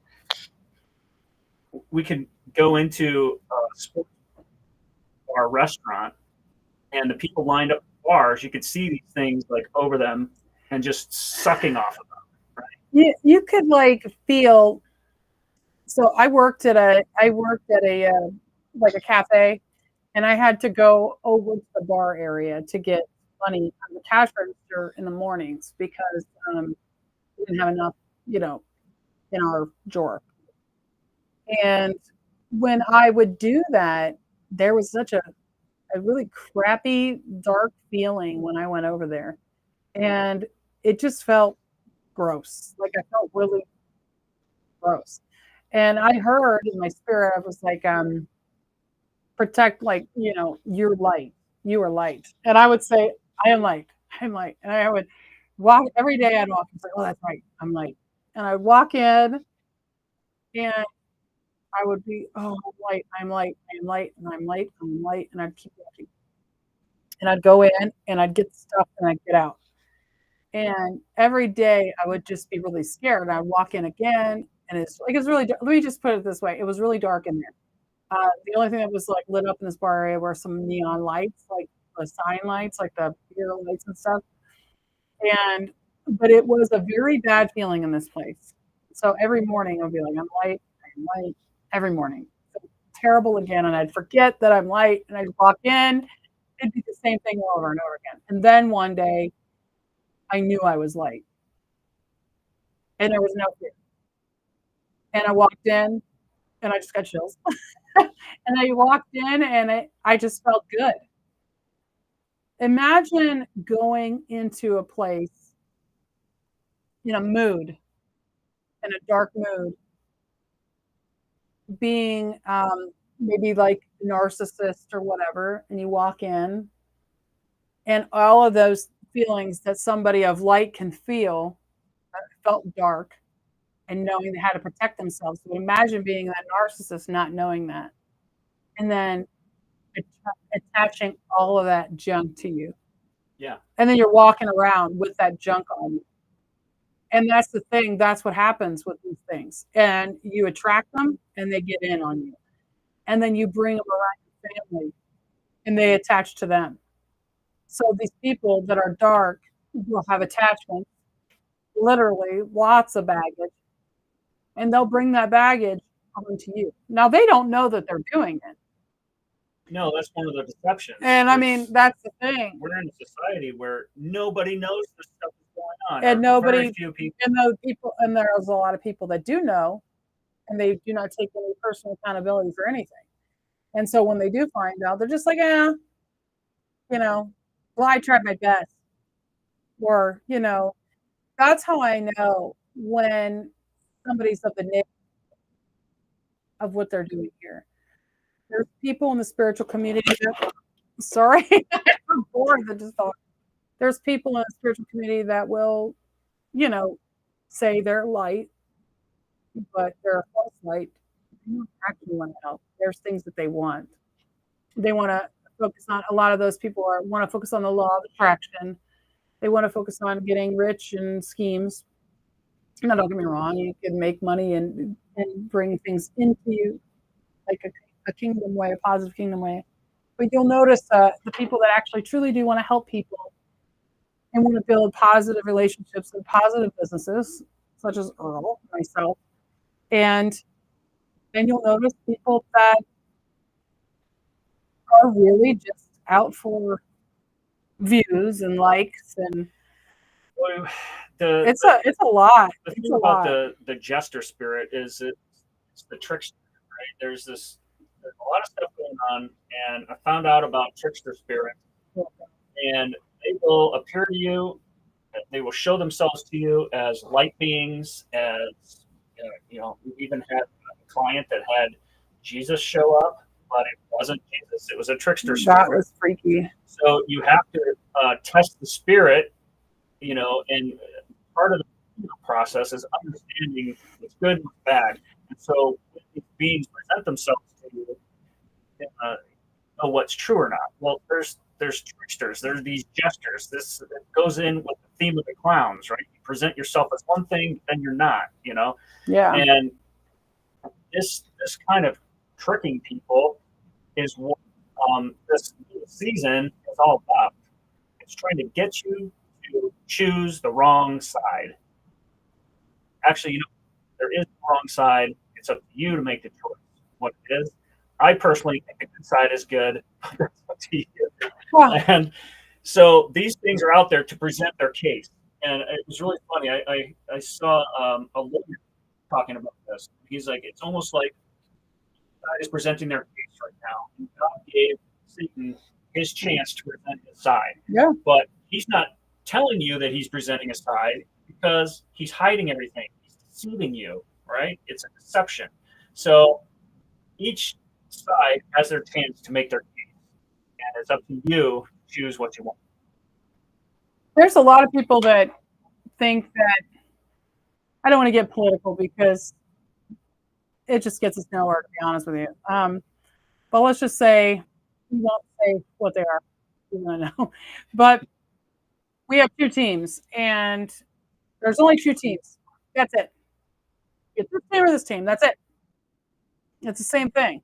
we can go into our restaurant, and the people lined up at bars, you could see these things like over them and just sucking off of them. Right? You could like feel. So I worked at a like a cafe, and I had to go over to the bar area to get money on the cash register in the mornings because we didn't have enough, in our drawer. And when I would do that, there was such a really crappy, dark feeling when I went over there. And it just felt gross. Like I felt really gross. And I heard in my spirit, I was like, protect, like, you're light. You are light. And I would say, I am light. I'm light. And I would walk every day. I'd walk and say, oh, that's right. I'm light. And I'd walk in and I would be, oh, I'm light. I'm light. I'm light. And I'm light. I'm light. And I'd keep walking. And I'd go in and I'd get stuff and I'd get out. And every day I would just be really scared. I'd walk in again and it's like, it's really, let me just put it this way. It was really dark in there. The only thing that was like lit up in this bar area were some neon lights, like the sign lights, like the beer lights and stuff. But it was a very bad feeling in this place. So every morning I'd be like, I'm light, every morning. So terrible again. And I'd forget that I'm light and I'd walk in, it'd be the same thing over and over again. And then one day I knew I was light and there was no fear. And I walked in and I just got chills. And I walked in and I just felt good. Imagine going into a place in a mood, in a dark mood, being maybe like narcissist or whatever, and you walk in and all of those feelings that somebody of light can feel felt dark and knowing how to protect themselves. So imagine being that narcissist, not knowing that, and then attaching all of that junk to you. Yeah. And then you're walking around with that junk on you. And that's the thing. That's what happens with these things. And you attract them and they get in on you. And then you bring them around your family and they attach to them. So these people that are dark will have attachments, literally lots of baggage. And they'll bring that baggage onto you. Now, they don't know that they're doing it. No, that's one of the deceptions. And I mean, that's the thing. We're in a society where nobody knows this stuff is going on. And very few people. And those people, and there's a lot of people that do know, and they do not take any personal accountability for anything. And so when they do find out, they're just like, well, I tried my best. Or, that's how I know when somebody's of the nature of what they're doing here. There's people in the spiritual community sorry, I'm bored. There's people in the spiritual community that will, say they're light, but they're a false light. They don't actually want to help. There's things that they want. They want to focus on, a lot of those people want to focus on the law of attraction. They want to focus on getting rich and schemes. Now, don't get me wrong, you can make money and bring things into you like a kingdom way, a positive kingdom way. But you'll notice the people that actually truly do want to help people and want to build positive relationships and positive businesses, such as Earl, myself. And then you'll notice people that are really just out for views and likes, and it's a lot. The thing about the jester spirit is it's the trickster, right? There's a lot of stuff going on, and I found out about trickster spirit, and they will appear to you, they will show themselves to you as light beings, as we even had a client that had Jesus show up, but it wasn't Jesus, it was a trickster spirit. That was freaky. So you have to test the spirit, and part of the process is understanding what's good and what's bad. And so when these beings present themselves to you, know what's true or not. Well, there's tricksters, there's these jesters. This goes in with the theme of the clowns, right? You present yourself as one thing, then you're not, Yeah. And this kind of tricking people is what this season is all about. It's trying to get you to choose the wrong side. Actually, there is the wrong side. It's up to you to make the choice what it is. I personally think the good side is good. That's up to you. Well, And So these things are out there to present their case, and it was really funny. I saw a lawyer talking about this. He's like, it's almost like God is presenting their case right now. And God gave Satan his chance to present his side, Yeah. but he's not telling you that he's presenting a side because he's hiding everything. He's deceiving you, right? It's a deception. So each side has their chance to make their case, and it's up to you to choose what you want. There's a lot of people that think that, I don't want to get political because it just gets us nowhere, to be honest with you. But let's just say, we won't say what they are, even though I know. But we have two teams, and there's only two teams. That's it. It's this team or this team. That's it. It's the same thing.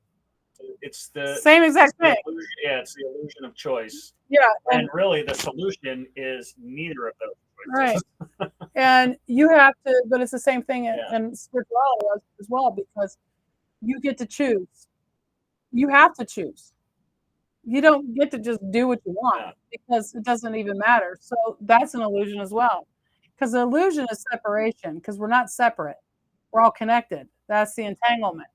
It's the Same exact thing. Yeah, it's the illusion of choice. Yeah. And really, the solution is neither of those choices. Right. And you have to, but it's the same thing Yeah. in spirituality as well, because you get to choose. You have to choose. You don't get to just do what you want, Yeah. because it doesn't even matter. So that's an illusion as well. Because the illusion is separation, because we're not separate. We're all connected. That's the entanglement.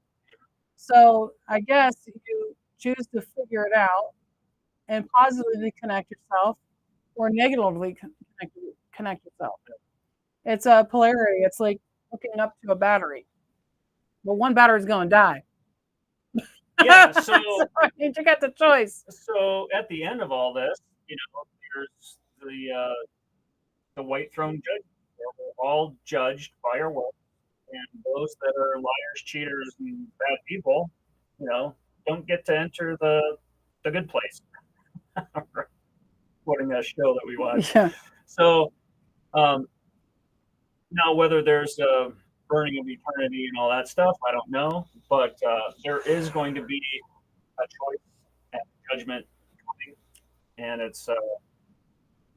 So I guess you choose to figure it out and positively connect yourself, or negatively connect yourself. It's a polarity. It's like hooking up to a battery. Well, one battery is going to die. Yeah, so you got the choice. So at the end of all this, there's the white throne judgment. We're all judged by our work, and those that are liars, cheaters, and bad people, don't get to enter the good place. Quoting that show that we watch. Yeah. So now whether there's a burning of eternity and all that stuff, I don't know, but there is going to be a choice and judgment coming, and it's you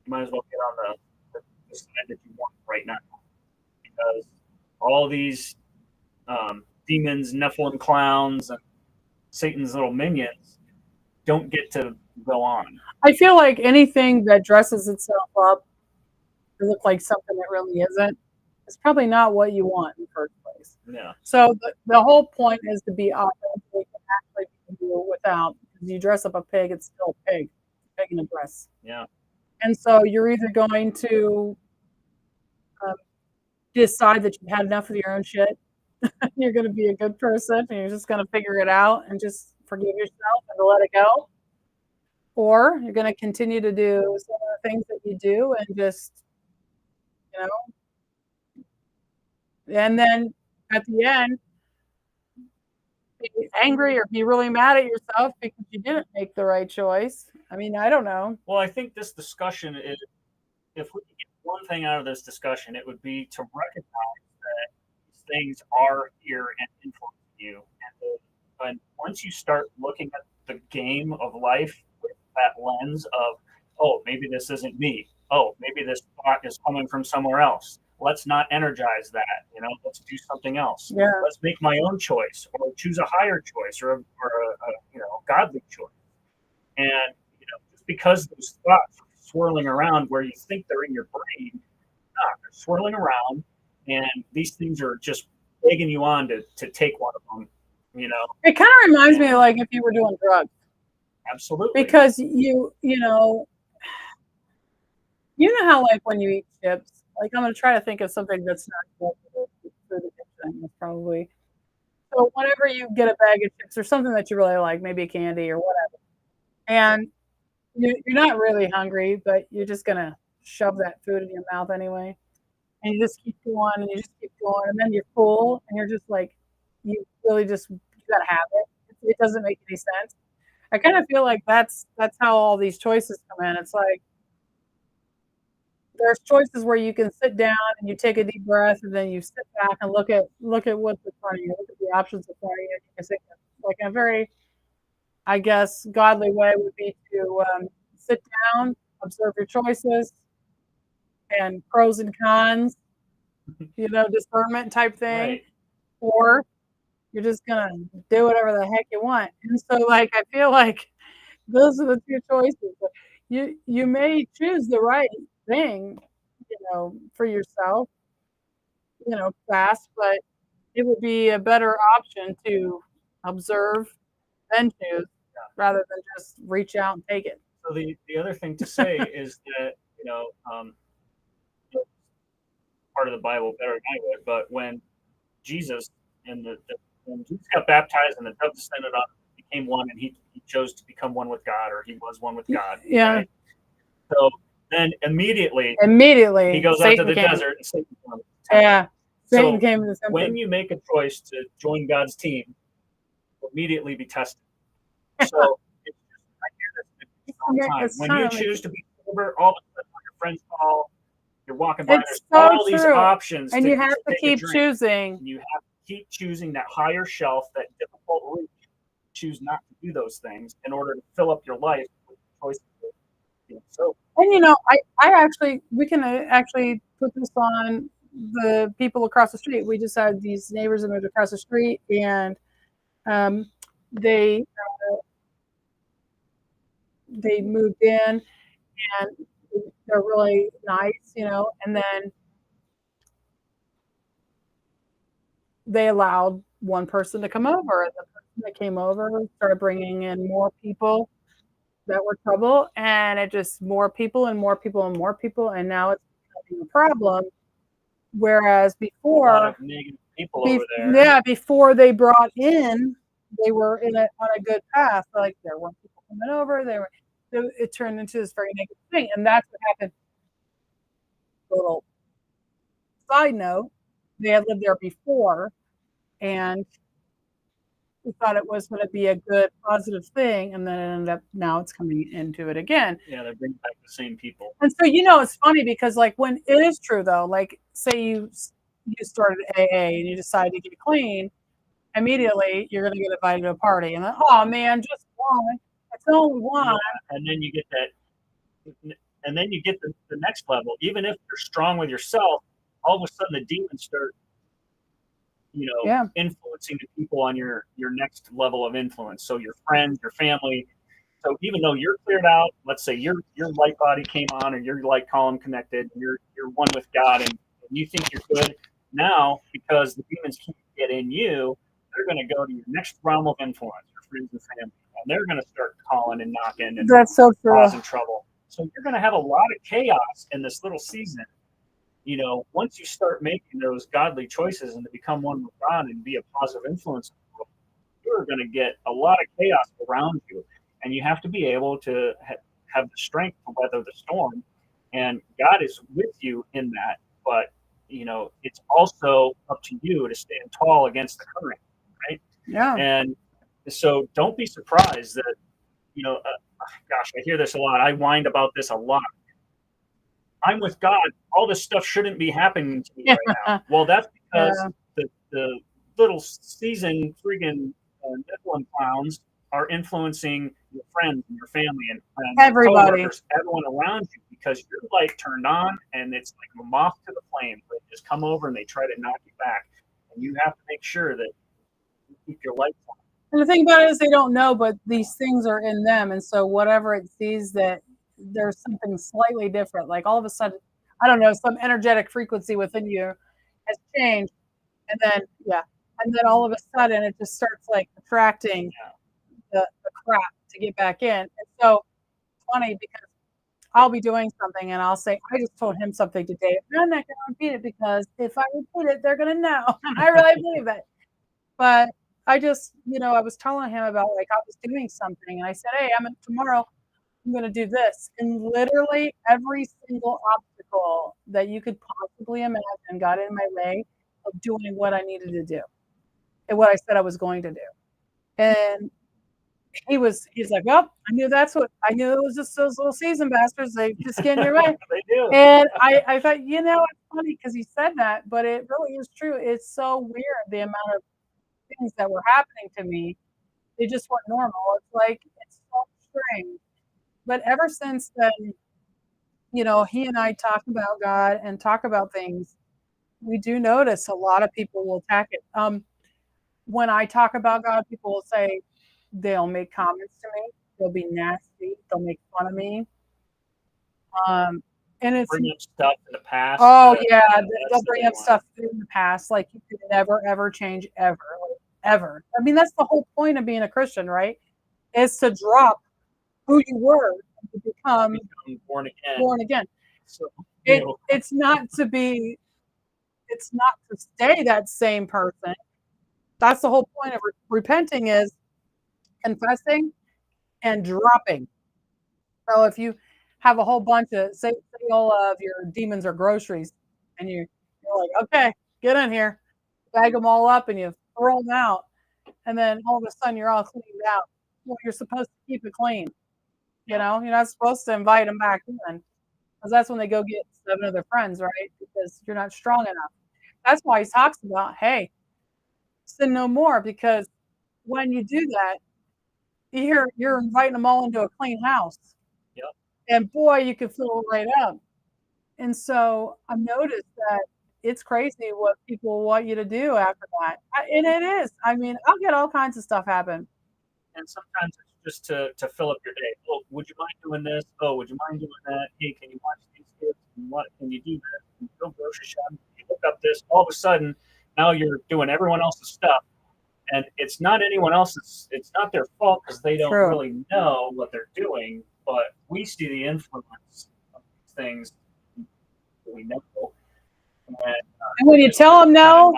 might as well get on the side that you want right now, because all these demons, Nephilim clowns, and Satan's little minions don't get to go on. I feel like anything that dresses itself up to look like something that really isn't, it's probably not what you want in the first place. Yeah. So the whole point is to be authentic and actually do without. Because you dress up a pig, it's still a pig. Pig in a dress. Yeah. And so you're either going to decide that you've had enough of your own shit. You're going to be a good person, and you're just going to figure it out and just forgive yourself and to let it go. Or you're going to continue to do some of the things that you do and just, and then at the end, be angry or be really mad at yourself because you didn't make the right choice. I mean, I don't know. Well, I think this discussion is, if we could get one thing out of this discussion, it would be to recognize that these things are here and influencing you. And once you start looking at the game of life with that lens of, oh, maybe this isn't me. Oh, maybe this thought is coming from somewhere else. Let's not energize that. Let's do something else. Yeah. Let's make my own choice, or choose a higher choice, or a godly choice. And just because those thoughts are swirling around where you think they're in your brain, they're swirling around, and these things are just egging you on to take one of them. It kind of reminds me of like if you were doing drugs. Absolutely. Because you know how like when you eat chips, like I'm going to try to think of something that's not food addiction, probably. So whenever you get a bag of chips or something that you really like, maybe candy or whatever, and you're not really hungry, but you're just going to shove that food in your mouth anyway. And you just keep going and you just keep going. And then you're full and you're just like, you really just, you got to have it. It doesn't make any sense. I kind of feel like that's how all these choices come in. It's like, there's choices where you can sit down and you take a deep breath and then you sit back and look at what's in front of you, look at the options in front of you. You can think like in a very, I guess, godly way would be to sit down, observe your choices and pros and cons, discernment type thing. Right. Or you're just gonna do whatever the heck you want. And so like I feel like Those are the two choices. You may choose the right thing, for yourself, fast, but it would be a better option to observe than choose rather than just reach out and take it. So the other thing to say is that part of the Bible better than I would, but when Jesus and when Jesus got baptized and the dove descended on him, became one, and he chose to become one with God, or he was one with God. Yeah. Right? So then immediately he goes out to the desert and Satan comes. Yeah. Satan So came to the when you make a choice to join God's team, you'll immediately be tested. So I hear this all the time. When you choose to be sober, all of a sudden when your friends call, you're walking by, there's all these options, and you have to keep choosing. You have to keep choosing that higher shelf, that difficult route. Choose not to do those things in order to fill up your life with choices. So, and we can actually put this on the people across the street. We just had these neighbors that moved across the street, and they moved in, and they're really nice, and then they allowed one person to come over, and the person that came over started bringing in more people that were trouble, and it just more people and more people and more people, and now it's becoming a problem. Whereas before, people over there. Yeah, before they brought in, they were on a good path. Like there weren't people coming over. It turned into this very negative thing, and that's what happened. Little side note: they had lived there before, and we thought it was going to be a good, positive thing, and then it ended up now it's coming into it again. Yeah, they're bringing back the same people. And so it's funny because like when it is true though, like say you started AA and you decide to get clean, immediately you're going to get invited to a party, and then oh man, just one. It's only one. Yeah, and then you get that, and then you get the next level. Even if you're strong with yourself, all of a sudden the demons start influencing the people on your next level of influence. So your friends, your family. So even though you're cleared out, let's say your light body came on, or your light column connected, you're one with God, and you think you're good. Now, because the demons can't get in you, they're going to go to your next realm of influence, your friends and family, and they're going to start calling and knocking and that's so true. causing trouble. So you're going to have a lot of chaos in this little season. Once you start making those godly choices and to become one with God and be a positive influence, you're going to get a lot of chaos around you. And you have to be able to have the strength to weather the storm. And God is with you in that. But, it's also up to you to stand tall against the current, right? Yeah. And so don't be surprised that, gosh, I hear this a lot. I whined about this a lot. I'm with God. All this stuff shouldn't be happening to me right now. Well, that's because the little seasoned friggin' Nephilim clowns are influencing your friends and your family and everybody, everyone around you, because your light turned on, and it's like a moth to the flame. They just come over and they try to knock you back, and you have to make sure that you keep your lights on. And the thing about it is they don't know, but these things are in them, and so whatever it sees that there's something slightly different, like all of a sudden, I don't know, some energetic frequency within you has changed, and then all of a sudden it just starts like attracting the crap to get back in. And so it's funny because I'll be doing something and I'll say, I just told him something today, and I'm not going to repeat it because if I repeat it, they're going to know. And I really believe it. But I just, I was telling him about like I was doing something, and I said, hey, tomorrow I'm going to do this. And literally every single obstacle that you could possibly imagine got in my way of doing what I needed to do and what I said I was going to do. And he's like, well, I knew it was just those little season bastards. They just get in your way. They do. And I thought, it's funny because he said that, but it really is true. It's so weird, the amount of things that were happening to me. They just weren't normal. It's like, it's so strange. But ever since then, he and I talk about God and talk about things. We do notice a lot of people will attack it. When I talk about God, people will say, they'll make comments to me. They'll be nasty. They'll make fun of me. Um, and it's Bring up stuff in the past. oh yeah, that's they'll the bring big up one. stuff in the past like you could never ever change ever, like, ever. I mean, that's the whole point of being a Christian, right? Is to drop who you were and to become Become born again. born again. So, you It know, it's not to be. It's not to stay that same person. That's the whole point of repenting is confessing and dropping. So if you have a whole bunch of say all of your demons or groceries, and you're like, okay, get in here, bag them all up, and you throw them out, and then all of a sudden you're all cleaned out. Well, you're supposed to keep it clean. You're not supposed to invite them back in because that's when they go get 7 other friends, right? Because you're not strong enough. That's why he talks about, hey, sin no more, because when you do that, you're inviting them all into a clean house. Yep. And boy, you can fill it right up. And so I've noticed that it's crazy what people want you to do after that. And it is. I mean, I'll get all kinds of stuff happen. And sometimes it's just to fill up your day. Oh, would you mind doing this? Oh, would you mind doing that? Hey, can you watch these kids? What can you do that? Can you go grocery shopping? Can you look up this? All of a sudden, now you're doing everyone else's stuff. And it's not anyone else's, it's not their fault because they don't True. really know what they're doing, but we see the influence of these things that we know. And when you tell them no,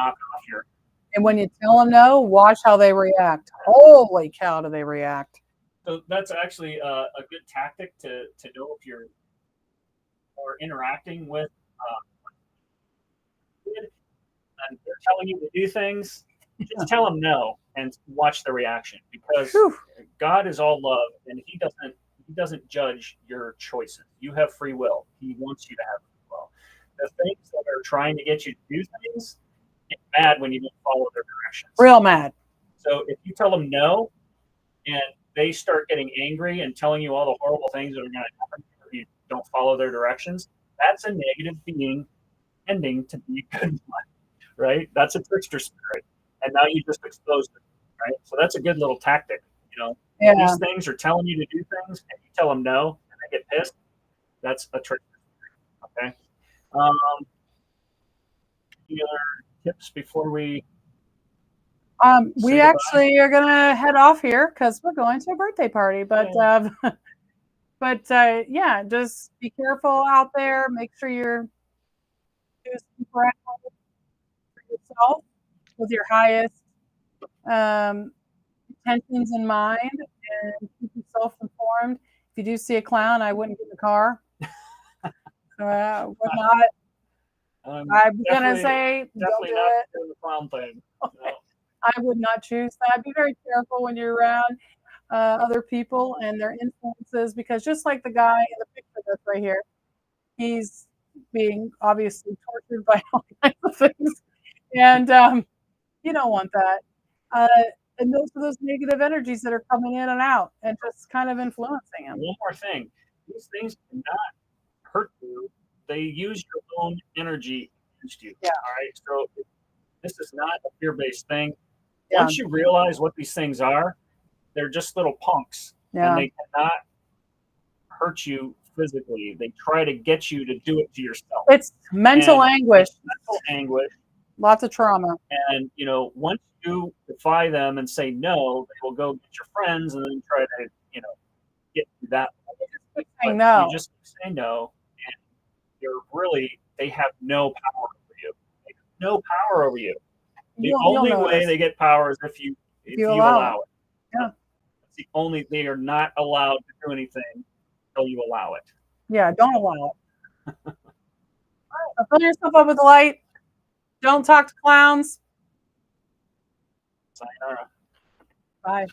and when you tell them no, watch how they react. Holy cow, do they react? So that's actually a good tactic to know if you're or interacting with and they're telling you to do things. Just tell them no and watch the reaction, because Whew. God is all love and he doesn't judge your choices. You have free will. He wants you to have free will. The things that are trying to get you to do things get mad when you don't follow their directions. Real mad. So if you tell them no and they start getting angry and telling you all the horrible things that are going to happen if you don't follow their directions, that's a negative being tending to be a good one, right? That's a trickster spirit. And now you just exposed it, right? So that's a good little tactic, Yeah. These things are telling you to do things, and you tell them no, and they get pissed. That's a trick. Okay. Any other tips before we? We actually are gonna head off here because we're going to a birthday party. But yeah, just be careful out there. Make sure you're doing for yourself with your highest intentions in mind, and keep yourself informed. If you do see a clown, I wouldn't get in the car. Would not. I'm gonna say don't do not it. doing the clown thing. No. I would not choose that. Be very careful when you're around other people and their influences, because just like the guy in the picture that's right here, he's being obviously tortured by all kinds of things, and you don't want that. And those are those negative energies that are coming in and out and just kind of influencing him. One more thing: these things cannot hurt you. They use your own energy against you. Yeah. All right. So this is not a fear-based thing. Yeah. Once you realize what these things are, they're just little punks, and they cannot hurt you physically. They try to get you to do it to yourself. It's mental anguish. Mental anguish. Lots of trauma. And once you defy them and say no, they will go get your friends and then try to get you that way. Saying no. You just say no, and they have no power over you. They have no power over you. The only way they get power is if you allow it. Yeah. It's the only, they are not allowed to do anything until you allow it. Yeah, don't allow it. All right, fill yourself up with light. Don't talk to clowns. Sayonara. Bye.